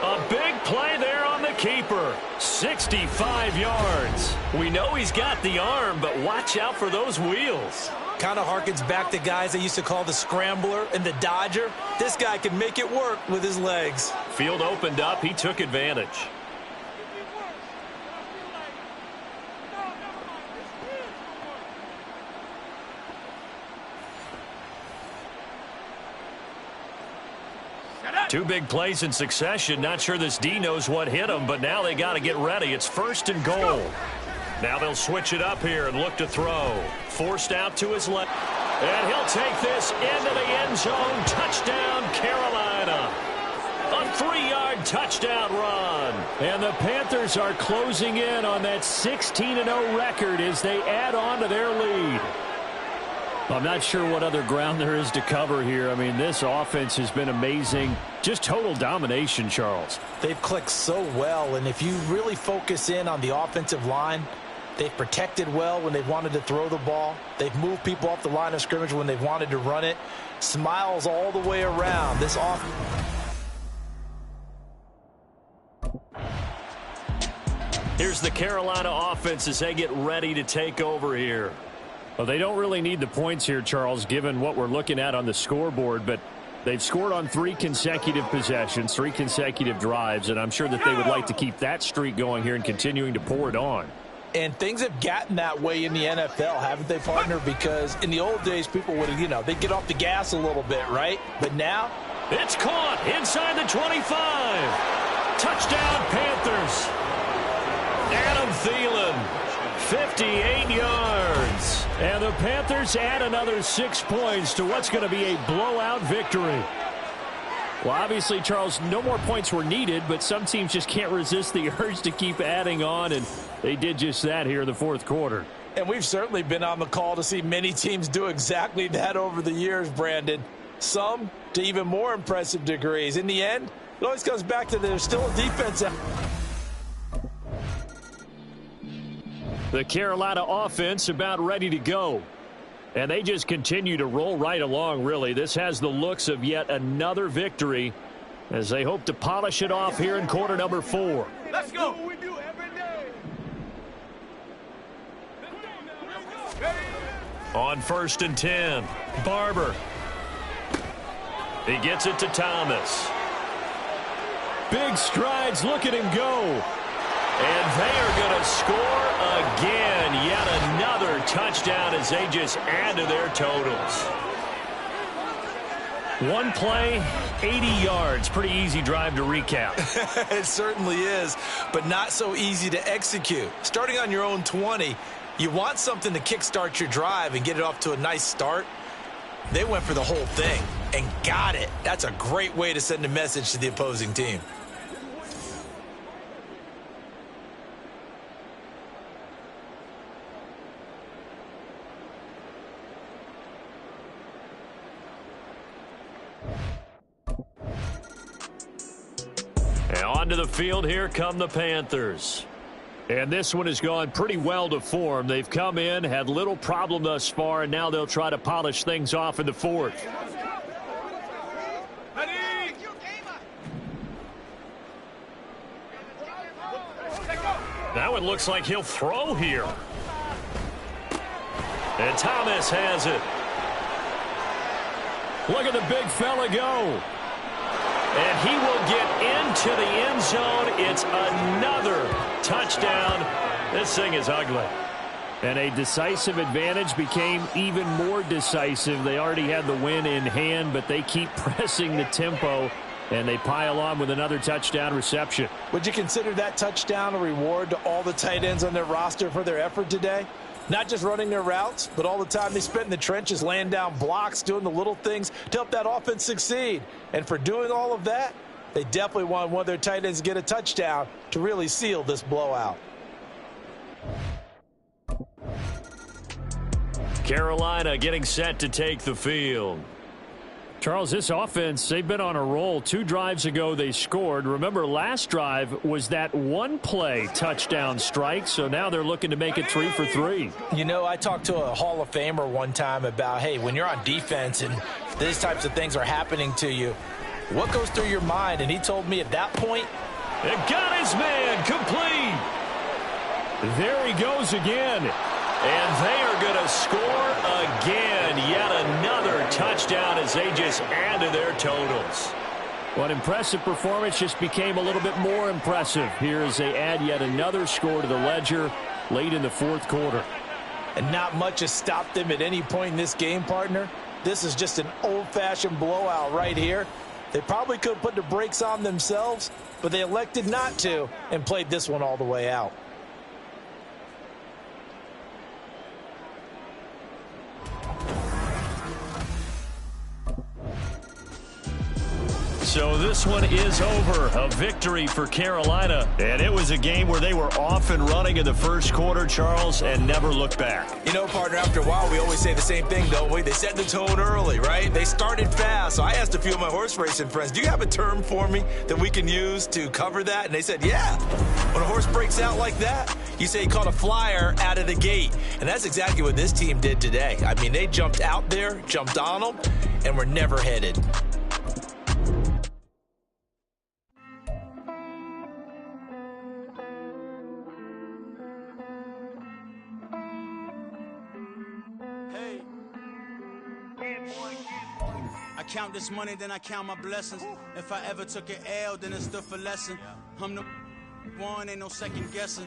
A big play there on the keeper. 65 yards. We know he's got the arm, but watch out for those wheels. Kind of harkens back to guys they used to call the scrambler and the dodger. This guy can make it work with his legs. Field opened up. He took advantage. Two big plays in succession. Not sure this D knows what hit him, but now they got to get ready. It's 1st and goal. Now they'll switch it up here and look to throw. Forced out to his left. And he'll take this into the end zone. Touchdown, Carolina. A 3-yard touchdown run. And the Panthers are closing in on that 16-0 record as they add on to their lead. I'm not sure what other ground there is to cover here. I mean, this offense has been amazing. Just total domination, Charles. They've clicked so well, and if you really focus in on the offensive line, they've protected well when they've wanted to throw the ball. They've moved people off the line of scrimmage when they've wanted to run it. Smiles all the way around. This offense. Here's the Carolina offense as they get ready to take over here. Well, they don't really need the points here, Charles, given what we're looking at on the scoreboard, but they've scored on 3 consecutive possessions, 3 consecutive drives, and I'm sure that they would like to keep that streak going here and continuing to pour it on. And things have gotten that way in the NFL, haven't they, partner? Because in the old days, people would have, they'd get off the gas a little bit, right? But now, it's caught inside the 25. Touchdown, Panthers. Adam Thielen. 58 yards. And the Panthers add another 6 points to what's going to be a blowout victory. Well, obviously, Charles, no more points were needed, but some teams just can't resist the urge to keep adding on, and they did just that here in the 4th quarter. And we've certainly been on the call to see many teams do exactly that over the years, Brandon. Some to even more impressive degrees. In the end, it always comes back to there's still a defense out. The Carolina offense about ready to go. And they just continue to roll right along, really. This has the looks of yet another victory as they hope to polish it off here in quarter number 4. Let's go. On 1st and 10, Barber. He gets it to Thomas. Big strides. Look at him go. And they are going to score again. Yet another touchdown as they just add to their totals. One play, 80 yards. Pretty easy drive to recap. It certainly is, but not so easy to execute. Starting on your own 20, you want something to kickstart your drive and get it off to a nice start. They went for the whole thing and got it. That's a great way to send a message to the opposing team. And onto the field, here come the Panthers. And this one has gone pretty well to form. They've come in, had little problem thus far, and now they'll try to polish things off in the 4th. That one looks like he'll throw here. And Thomas has it. Look at the big fella go. And he will get into the end zone. It's another touchdown. This thing is ugly. And a decisive advantage became even more decisive. They already had the win in hand, but they keep pressing the tempo, and they pile on with another touchdown reception. Would you consider that touchdown a reward to all the tight ends on their roster for their effort today? Not just running their routes, but all the time they spent in the trenches, laying down blocks, doing the little things to help that offense succeed. And for doing all of that, They definitely want one of their tight ends to get a touchdown to really seal this blowout. Carolina getting set to take the field. Charles, this offense, they've been on a roll. 2 drives ago, they scored. Remember, last drive was that one-play touchdown strike, so now they're looking to make it 3 for 3. You know, I talked to a Hall of Famer one time about, hey, when you're on defense and these types of things are happening to you, what goes through your mind? And he told me at that point, it got his man complete. There he goes again. And they are going to score again. Yet another touchdown as they just add to their totals. Well, an impressive performance just became a little bit more impressive here as they add yet another score to the ledger late in the fourth quarter. And not much has stopped them at any point in this game, partner. This is just an old-fashioned blowout right here. They probably could have put the brakes on themselves, but they elected not to and played this one all the way out. So this one is over. A victory for Carolina. And it was a game where they were off and running in the first quarter, Charles, and never looked back. You know, partner, after a while, we always say the same thing, don't we? They set the tone early, right? They started fast. So I asked a few of my horse racing friends, do you have a term for me that we can use to cover that? And they said, yeah. When a horse breaks out like that, you say he caught a flyer out of the gate. And that's exactly what this team did today. I mean, they jumped out there, jumped on them, and were never headed. I count this money, then I count my blessings. If I ever took an L, then it stood for lesson. I'm the one, ain't no second guessing.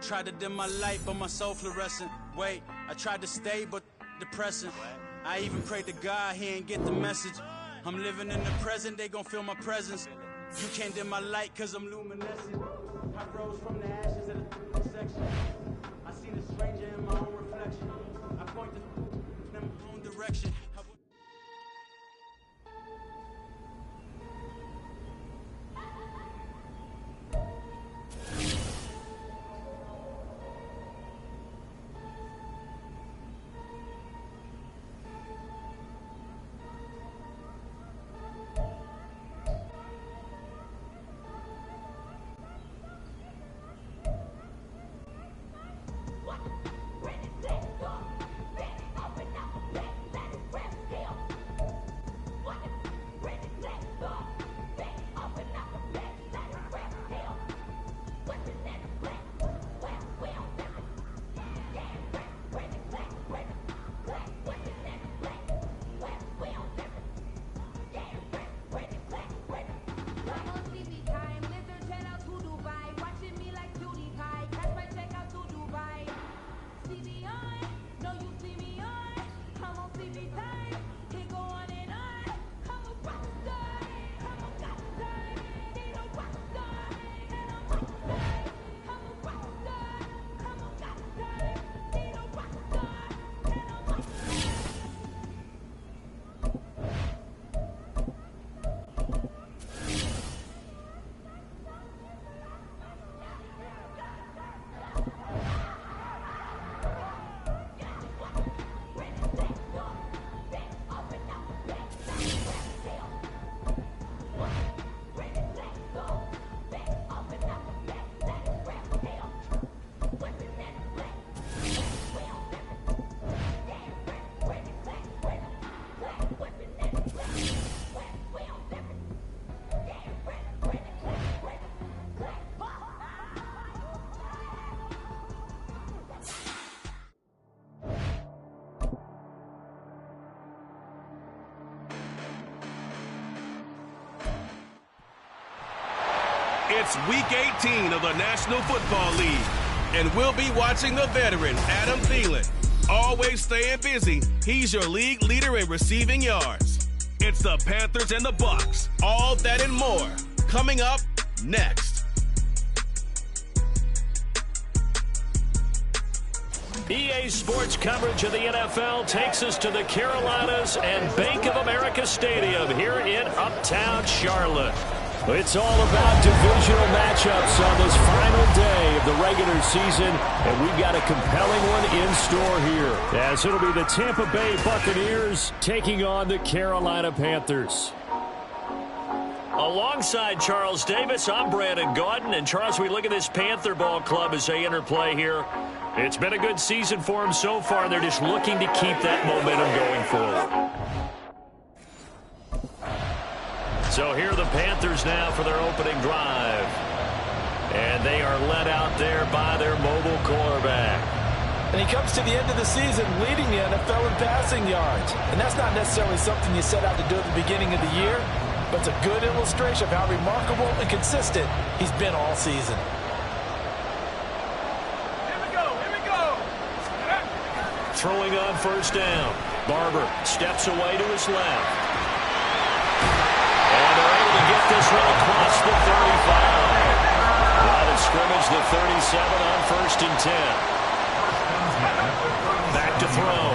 Tried to dim my light, but my soul fluorescent. Wait, I tried to stay, but depressing. I even prayed to God, he ain't get the message. I'm living in the present, they gon' feel my presence. You can't dim my light, cause I'm luminescent. I rose from the ashes at the intersection. I seen a stranger in my own reflection. I point in my own direction. It's Week 18 of the National Football League, and we'll be watching the veteran Adam Thielen. Always staying busy, he's your league leader in receiving yards. It's the Panthers and the Bucs. All that and more coming up next. EA Sports coverage of the NFL takes us to the Carolinas and Bank of America Stadium here in Uptown Charlotte. It's all about divisional matchups on this final day of the regular season, and we've got a compelling one in store here, as it'll be the Tampa Bay Buccaneers taking on the Carolina Panthers. Alongside Charles Davis, I'm Brandon Gaudin. And, Charles, we look at this Panther ball club as they interplay here. It's been a good season for them so far. They're just looking to keep that momentum going forward. So here are the Panthers now for their opening drive. And they are led out there by their mobile quarterback. And he comes to the end of the season leading the NFL in passing yards. And that's not necessarily something you set out to do at the beginning of the year, but it's a good illustration of how remarkable and consistent he's been all season. Here we go. Throwing on first down. Barber steps away to his left. And they're able to get this one across the 35. Line of scrimmage, the 37 on 1st and 10. Back to throw.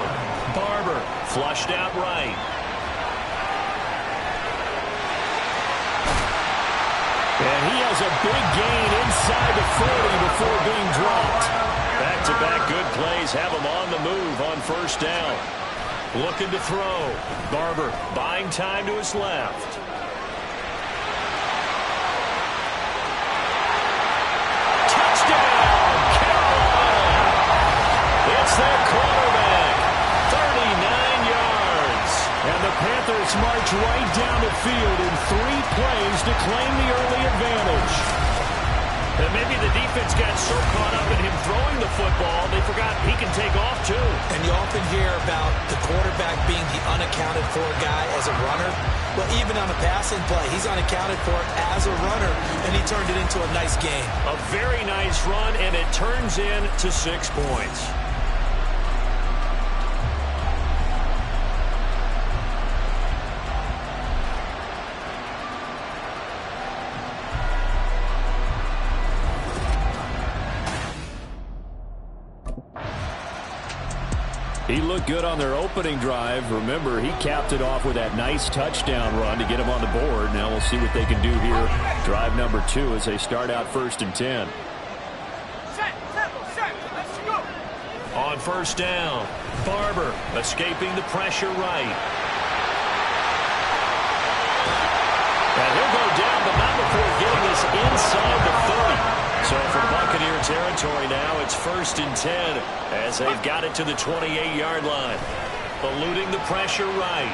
Barber flushed out right. And he has a big gain inside the 40 before being dropped. Back-to-back good plays have him on the move on first down. Looking to throw. Barber buying time to his left. Touchdown, Carolina! It's their quarterback. 39 yards. And the Panthers march right down the field in 3 plays to claim the early advantage. And maybe the defense got so caught up in him throwing the football, they forgot he can take off too. And you often hear about the quarterback being the unaccounted for guy as a runner. Well, even on a passing play, he's unaccounted for as a runner, and he turned it into a nice game. A very nice run, and it turns into 6 points. He looked good on their opening drive. Remember, he capped it off with that nice touchdown run to get him on the board. Now we'll see what they can do here. Drive number 2 as they start out 1st and 10. Let's go. On first down, Barber escaping the pressure right. And he'll go down, but not before getting this inside the 30. So for Buccaneer territory now, it's 1st and 10 as they've got it to the 28-yard line. Eluding the pressure right.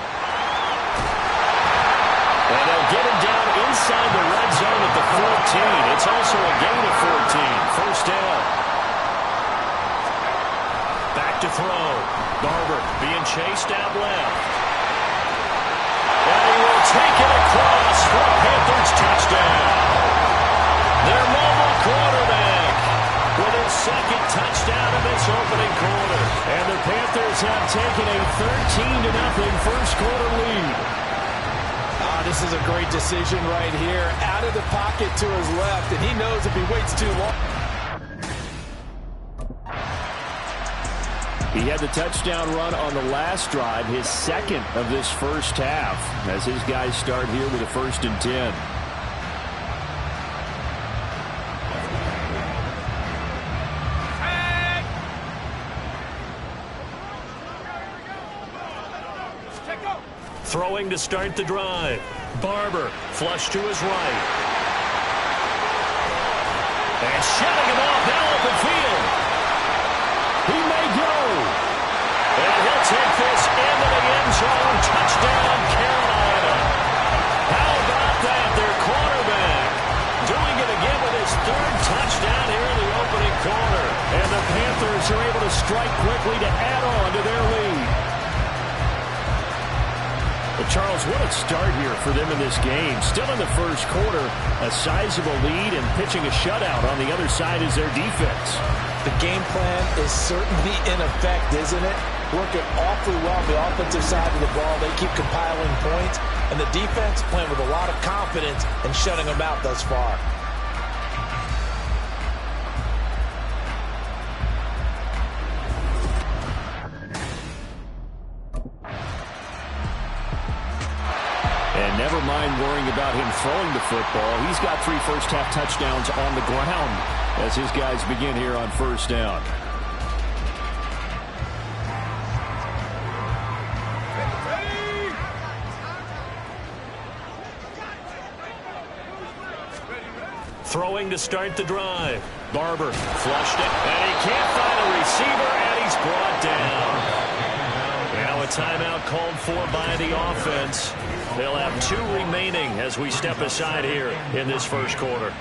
And they'll get him down inside the red zone at the 14. It's also a gain of 14. First down. Back to throw. Barber being chased out left. And he will take it across for a Panthers touchdown. Their mobile quarterback with his 2nd touchdown of this opening quarter. And the Panthers have taken a 13-0 first quarter lead. This is a great decision right here. Out of the pocket to his left, and he knows if he waits too long. He had the touchdown run on the last drive, his 2nd of this first half, as his guys start here with a 1st and 10. Throwing to start the drive. Barber flush to his right. And shutting him off now open field. He may go. And he'll take this into the end zone. Touchdown, Carolina. How about that? Their quarterback doing it again with his 3rd touchdown here in the opening quarter. And the Panthers are able to strike quickly to add on to their lead. But Charles, what a start here for them in this game. Still in the first quarter, a sizable lead, and pitching a shutout on the other side is their defense. The game plan is certainly in effect, isn't it? Working awfully well on the offensive side of the ball. They keep compiling points, and the defense playing with a lot of confidence and shutting them out thus far. never mind worrying about him throwing the football. He's got 3 first-half touchdowns on the ground as his guys begin here on first down. Throwing to start the drive. Barber flushed it, and he can't find a receiver, and he's brought down. Now a timeout called for by the offense. They'll have 2 remaining as we step aside here in this first quarter.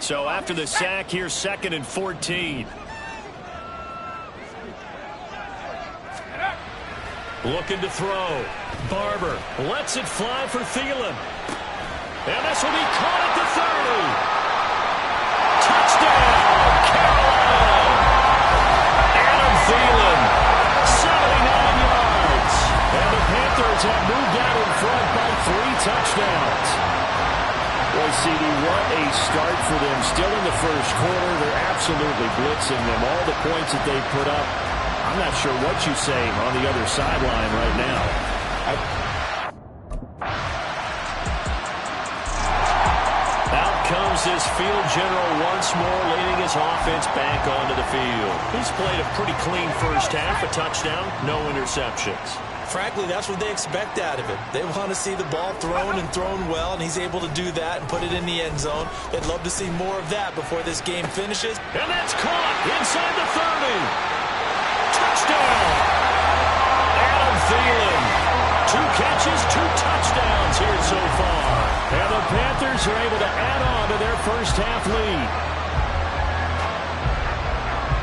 So after the sack, here's 2nd and 14. Looking to throw. Barber lets it fly for Thielen. And this will be caught at the 30. Touchdown, Carolina. Adam Thielen, 79 yards. And the Panthers have moved out in front by 3 touchdowns. Boy, CD, what a start for them. Still in the first quarter. They're absolutely blitzing them. All the points that they put up. I'm not sure what you say on the other sideline right now. Out comes this field general once more, leading his offense back onto the field. He's played a pretty clean first half, a touchdown, no interceptions. Frankly, that's what they expect out of him. They want to see the ball thrown and thrown well, and he's able to do that and put it in the end zone. They'd love to see more of that before this game finishes. And that's caught inside the 30. Touchdown! Adam Thielen. 2 catches, 2 touchdowns here so far. And the Panthers are able to add on to their first half lead.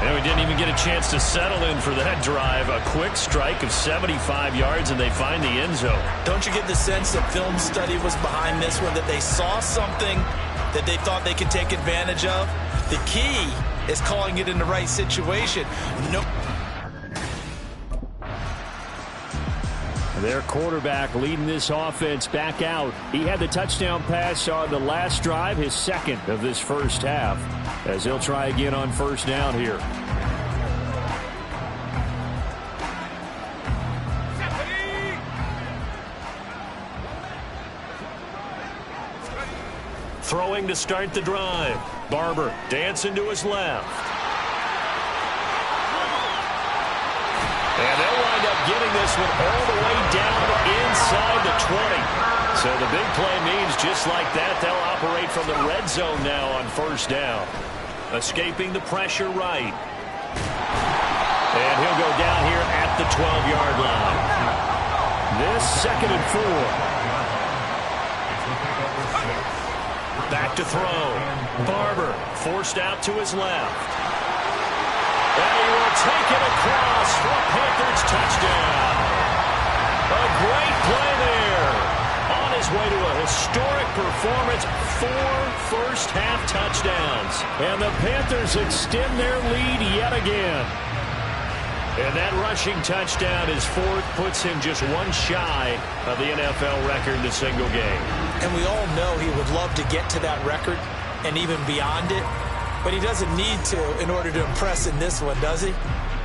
And we didn't even get a chance to settle in for that drive. A quick strike of 75 yards, and they find the end zone. Don't you get the sense that film study was behind this one, that they saw something that they thought they could take advantage of? The key is calling it in the right situation. Nope. Their quarterback leading this offense back out. He had the touchdown pass on the last drive, his 2nd of this first half, as he'll try again on first down here. Throwing to start the drive. Barber dancing to his left. And they'll wind up getting this one all the way down inside the 20. So the big play means just like that, they'll operate from the red zone now on first down. Escaping the pressure right. And he'll go down here at the 12-yard line. This 2nd and 4. Back to throw. Barber forced out to his left. And he will take it across for a Panthers touchdown. A great play there. On his way to a historic performance, 4 first-half touchdowns. And the Panthers extend their lead yet again. And that rushing touchdown, his 4th, puts him just 1 shy of the NFL record in a single game. And we all know he would love to get to that record and even beyond it. But he doesn't need to in order to impress in this one, does he?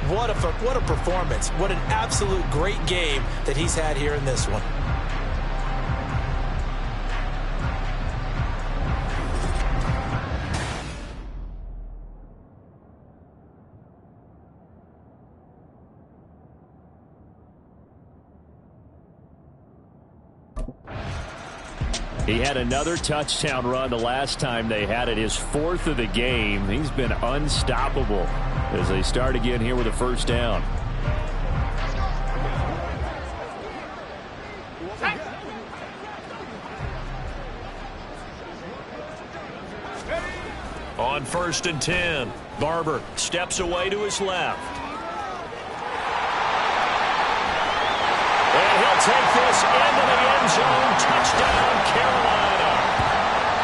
What a performance. What an absolute great game that he's had here in this one. He had another touchdown run the last time they had it, his 4th of the game. He's been unstoppable as they start again here with a first down. On 1st and 10, Barber steps away to his left. And he'll take this into the end zone. Touchdown, Carolina.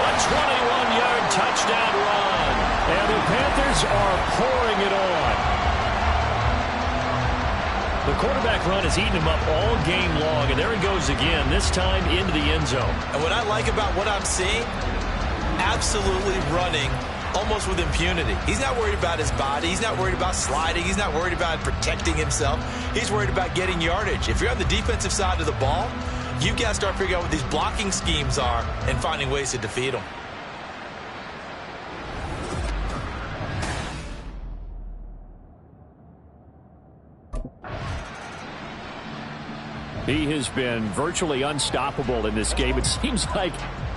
A 21-yard touchdown run. And the Panthers are pouring it on. The quarterback run has eaten him up all game long, and there it goes again, this time into the end zone. And what I like about what I'm seeing, absolutely running almost with impunity. He's not worried about his body. He's not worried about sliding. He's not worried about protecting himself. He's worried about getting yardage. If you're on the defensive side of the ball, you've got to start figuring out what these blocking schemes are and finding ways to defeat them. He has been virtually unstoppable in this game. It seems like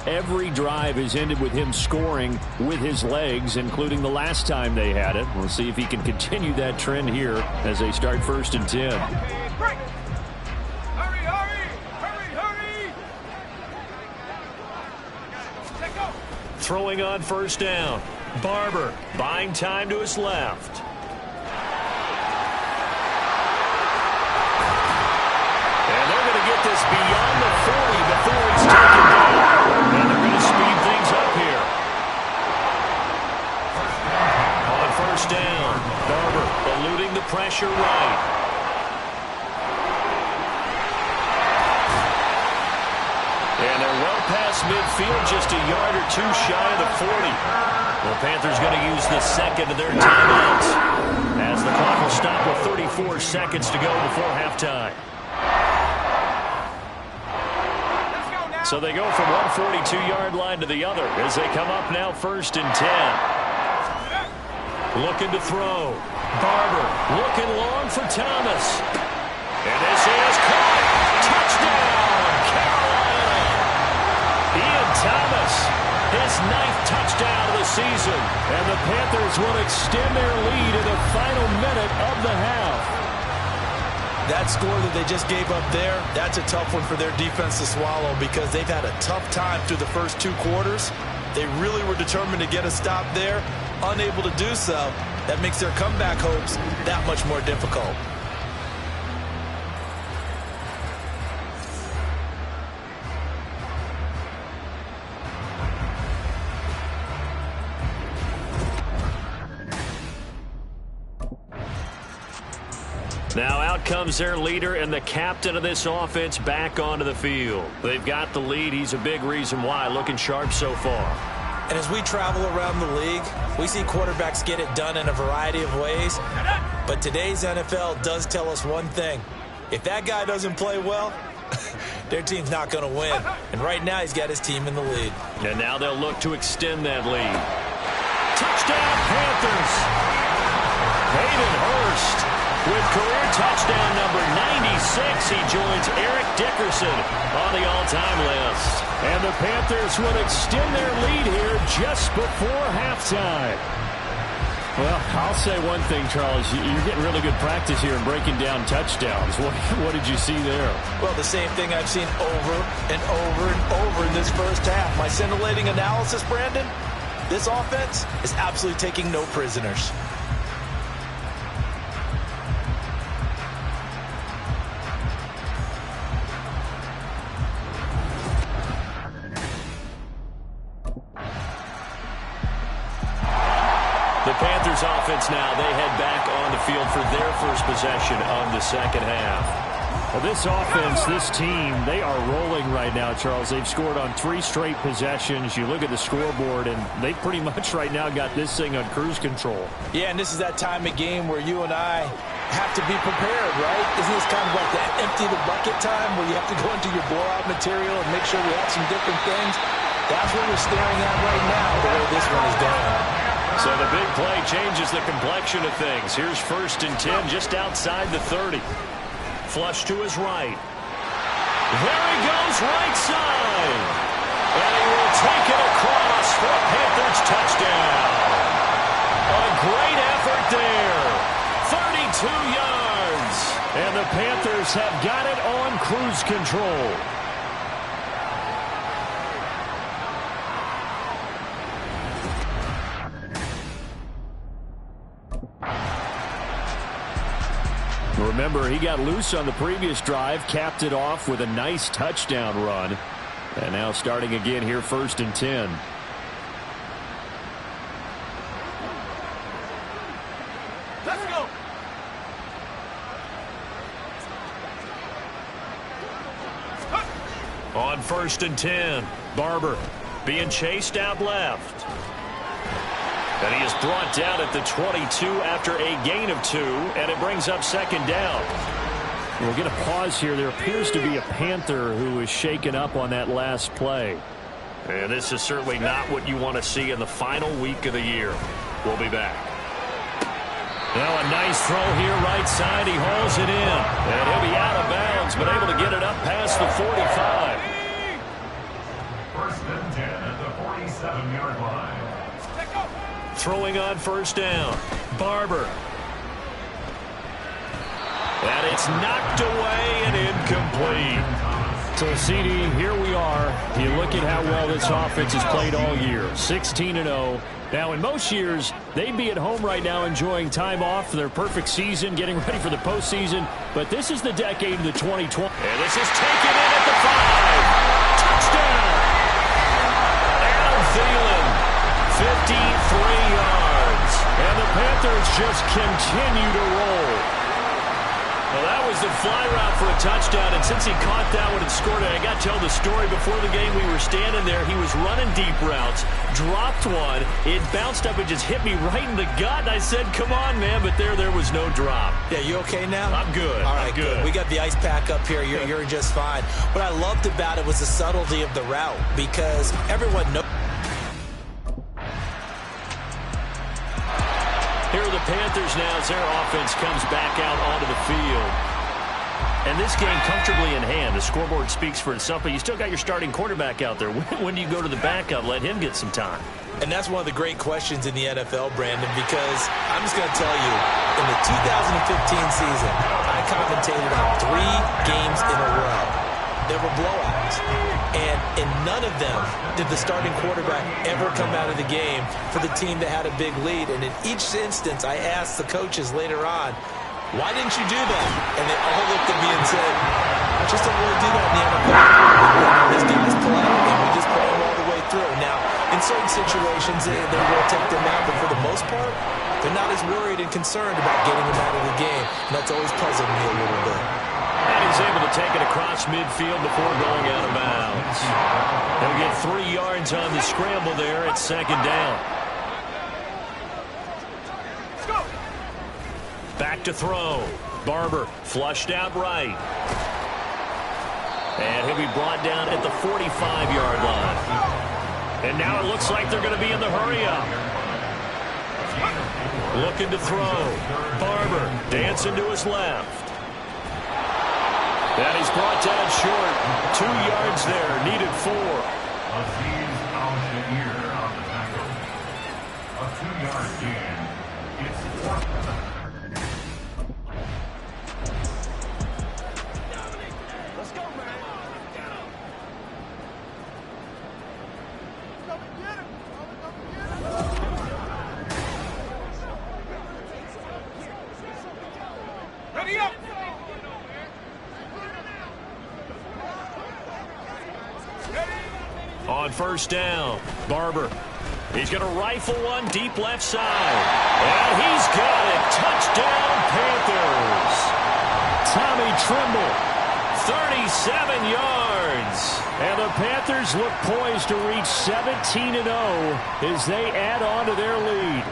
every drive has ended with him scoring with his legs, including the last time they had it. We'll see if he can continue that trend here as they start 1st and 10. Throwing on 1st down. Barber buying time to his left. And they're going to get this beyond the 40 before he's taken down. And they're going to speed things up here. On 1st down, Barber eluding the pressure right. And they're well past midfield, just a yard or two shy of the 40. The Panthers going to use the second of their timeouts as the clock will stop with 34 seconds to go before halftime. So they go from one 42-yard line to the other as they come up now 1st and 10. Looking to throw. Barber looking long for Thomas. And this is caught. Touchdown, Carolina. Ian Thomas, his 9th touchdown of the season. And the Panthers will extend their lead in the final minute of the half. That score that they just gave up there, that's a tough one for their defense to swallow because they've had a tough time through the first 2 quarters. They really were determined to get a stop there, unable to do so. That makes their comeback hopes that much more difficult. Now out comes their leader and the captain of this offense back onto the field. They've got the lead. He's a big reason why. Looking sharp so far. And as we travel around the league, we see quarterbacks get it done in a variety of ways. But today's NFL does tell us one thing. If that guy doesn't play well, their team's not going to win. And right now he's got his team in the lead. And now they'll look to extend that lead. Touchdown Panthers! Hayden Hurst with career touchdown number 96. He joins Eric Dickerson on the all-time list. And the Panthers will extend their lead here just before halftime. Well, I'll say one thing, Charles. You're getting really good practice here in breaking down touchdowns. What did you see there? Well, the same thing I've seen over and over and over in this first half. My scintillating analysis, Brandon, this offense is absolutely taking no prisoners. The Panthers offense now, they head back on the field for their first possession of the second half. Well, this offense, this team, they are rolling right now, Charles. They've scored on 3 straight possessions. You look at the scoreboard, and they pretty much right now got this thing on cruise control. Yeah, and this is that time of game where you and I have to be prepared, right? Isn't this kind of like that empty the bucket time where you have to go into your blowout material and make sure we have some different things? That's what we're staring at right now, the way this one is going. So the big play changes the complexion of things. Here's 1st and 10 just outside the 30. Flush to his right. There he goes, right side. And he will take it across for a Panthers touchdown. A great effort there. 32 yards. And the Panthers have got it on cruise control. Remember, he got loose on the previous drive, capped it off with a nice touchdown run. And now starting again here, 1st and 10. Let's go. On 1st and 10, Barber being chased out left. And he is brought down at the 22 after a gain of 2, and it brings up second down. We'll get a pause here. There appears to be a Panther who is shaken up on that last play. And this is certainly not what you want to see in the final week of the year. We'll be back. Now a nice throw here right side. He hauls it in. And he'll be out of bounds, but able to get it up past the 45. First and 10 at the 47-yard line. Throwing on first down. Barber. And it's knocked away and incomplete. So, CD, here we are. You look at how well this offense has played all year. 16-0. Now, in most years, they'd be at home right now enjoying time off for their perfect season, getting ready for the postseason. But this is the decade of the 2020. And this is taken in at the 5. Touchdown. Adam Thielen, 53 yards. And the Panthers just continue to roll. Well, that was the fly route for a touchdown, and since he caught that one and scored it, I got to tell the story. Before the game, we were standing there. He was running deep routes, dropped one. It bounced up and just hit me right in the gut, and I said, come on, man, but there was no drop. Yeah, you okay now? I'm good. All right, I'm good. We got the ice pack up here. You're just fine. What I loved about it was the subtlety of the route, because everyone knows. Here are the Panthers now as their offense comes back out onto the field. And this game comfortably in hand. The scoreboard speaks for itself, but you still got your starting quarterback out there. When do you go to the backup? Let him get some time. And that's one of the great questions in the NFL, Brandon, because I'm just going to tell you, in the 2015 season, I commentated on 3 games in a row. There were blowouts. And in none of them did the starting quarterback ever come out of the game for the team that had a big lead. And in each instance, I asked the coaches later on, why didn't you do that? And they all looked at me and said, I just don't really do that in the NFL. These guys play, and we just play them all the way through. Now, in certain situations, they will take them out, but for the most part, they're not as worried and concerned about getting them out of the game. And that's always puzzled me a little bit. And he's able to take it across midfield before going out of bounds. He'll get 3 yards on the scramble there at second down. Back to throw. Barber flushed out right. And he'll be brought down at the 45-yard line. And now it looks like they're going to be in the hurry-up. Looking to throw. Barber dancing to his left. And he's brought down short. 2 yards there. Needed 4. Aziz Al-Shahir on the tackle. A 2-yard gain. It's 4th. Let's go, man. Ready up. On first down, Barber. He's going to rifle one deep left side. And he's got it. Touchdown, Panthers. Tommy Tremble, 37 yards. And the Panthers look poised to reach 17-0 as they add on to their lead.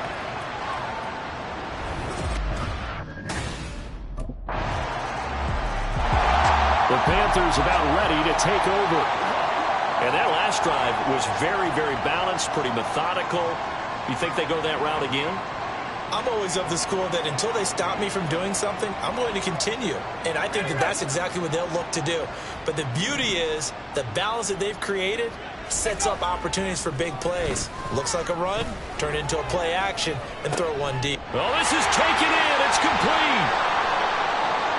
The Panthers about ready to take over. And that last drive was very, very balanced, pretty methodical. You think they go that route again? I'm always of the school that until they stop me from doing something, I'm going to continue. And I think that that's exactly what they'll look to do. But the beauty is the balance that they've created sets up opportunities for big plays. Looks like a run, turn into a play action, and throw one deep. Well, this is taken in. It's complete.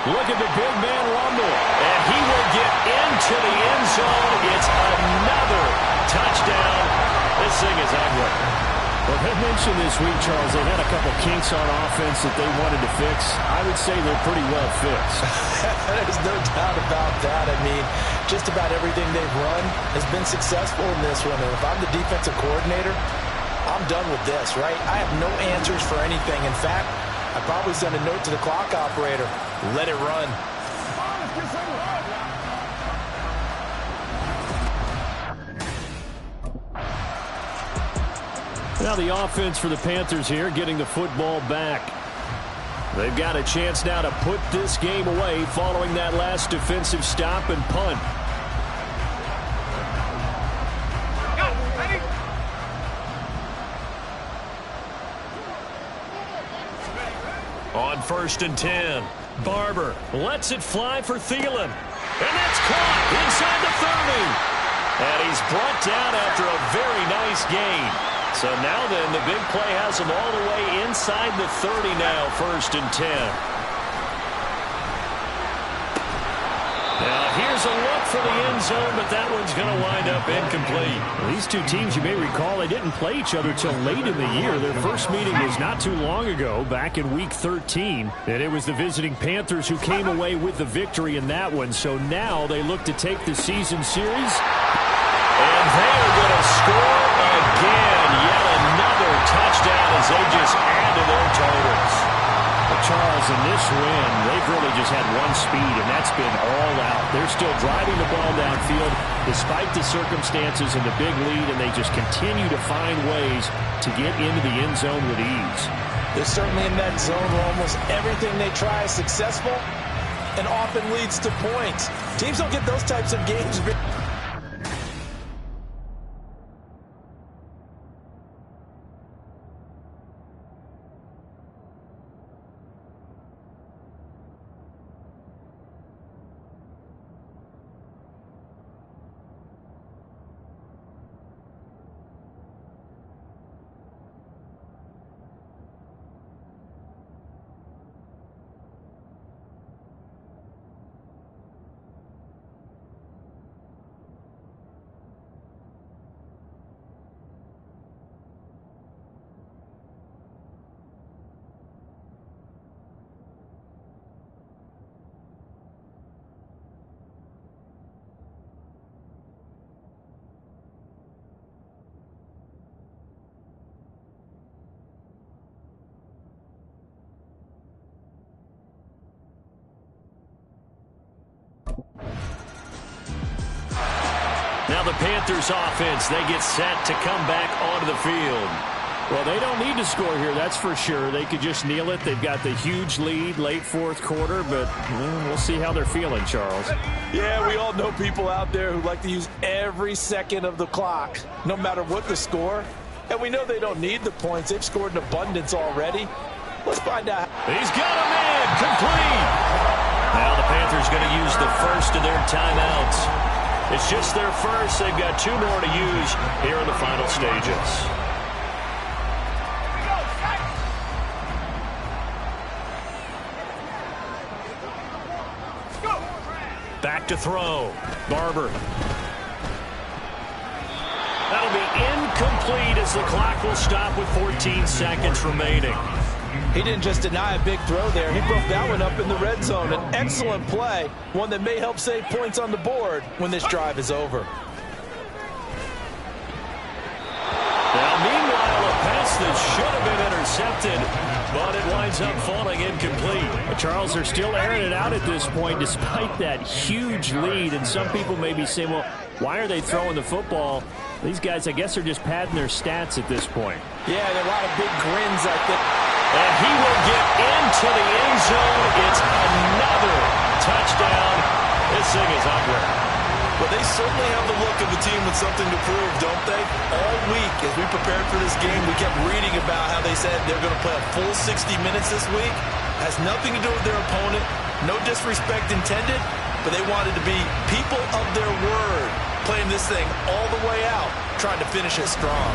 Look at the big man rumble. And he will get into the end zone. It's another touchdown. This thing is ugly. Well, they mentioned this week, Charles, they had a couple kinks on offense that they wanted to fix. I would say they're pretty well fixed. There's no doubt about that. I mean, just about everything they've run has been successful in this one. And if I'm the defensive coordinator, I'm done with this, right? I have no answers for anything. In fact, I probably send a note to the clock operator. Let it run. Now the offense for the Panthers here, getting the football back. They've got a chance now to put this game away following that last defensive stop and punt. On 1st and 10, Barber lets it fly for Thielen. And that's caught inside the 30. And he's brought down after a very nice gain. So now then, the big play has him all the way inside the 30 now, 1st and 10. Now here's a look for the end zone, but that one's going to wind up incomplete. Well, these two teams, you may recall, they didn't play each other till late in the year. Their first meeting was not too long ago, back in Week 13. And it was the visiting Panthers who came away with the victory in that one. So now they look to take the season series. And they are going to score again. Yet another touchdown as they just add to their totals. But Charles, in this win, they've really just had one speed, and that's been all out. They're still driving the ball downfield despite the circumstances and the big lead, and they just continue to find ways to get into the end zone with ease. They're certainly in that zone where almost everything they try is successful and often leads to points. Teams don't get those types of games. Now the Panthers offense, they get set to come back onto the field. Well, they don't need to score here, that's for sure. They could just kneel it. They've got the huge lead late fourth quarter, but we'll see how they're feeling, Charles. Yeah, we all know people out there who like to use every second of the clock, no matter what the score. And we know they don't need the points. They've scored in abundance already. Let's find out. He's got a man complete. Now the Panthers going to use the first of their timeouts. It's just their first. They've got 2 more to use here in the final stages. Back to throw. Barber. That'll be incomplete as the clock will stop with 14 seconds remaining. He didn't just deny a big throw there. He broke that one up in the red zone. An excellent play, one that may help save points on the board when this drive is over. Now, meanwhile, a pass that should have been intercepted, but it winds up falling incomplete. Charles, they're still airing it out at this point despite that huge lead, and some people may be saying, well, why are they throwing the football? These guys, I guess, are just padding their stats at this point. Yeah, there are a lot of big grins, I think. And he will get into the end zone. It's another touchdown. This thing is ugly. Well, they certainly have the look of a team with something to prove, don't they? All week, as we prepared for this game, we kept reading about how they said they're going to play a full 60 minutes this week. Has nothing to do with their opponent. No disrespect intended, but they wanted to be people of their word, playing this thing all the way out, trying to finish it strong.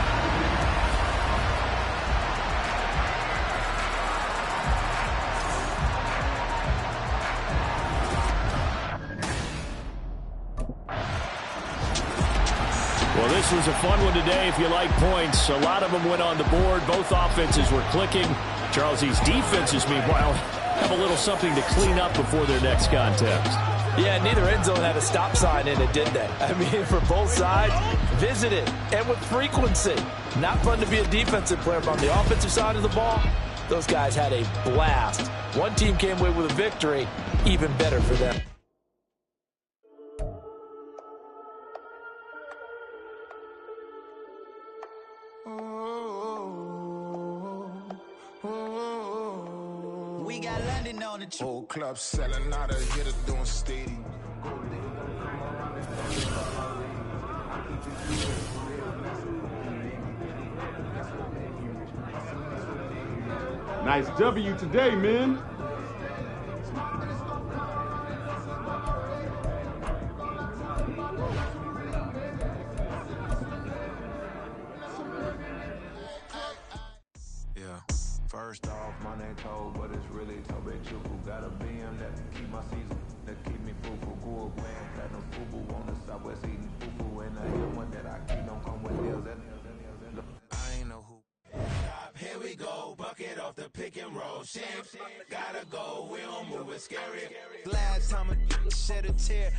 Well, this was a fun one today if you like points. A lot of them went on the board. Both offenses were clicking. Charles, these defenses, meanwhile, have a little something to clean up before their next contest. Yeah, neither end zone had a stop sign in it, did they? I mean, for both sides, visit it, and with frequency. Not fun to be a defensive player, but on the offensive side of the ball, those guys had a blast. One team came away with a victory, even better for them. we got London on the trip. Whole club selling out of hitter doing stadium. Nice W today, man. First off, my name Toad, but it's really Tobe Chuku. Got a BM that keep my season, that keep me fruitful. Grew up wearing platinum FUBU on the Southwest eating fufu. And the one that I keep don't come with deals. I ain't know who. Here we go, bucket off the pick and roll. Shit, gotta go, we don't move it scary. Last time I shed a tear.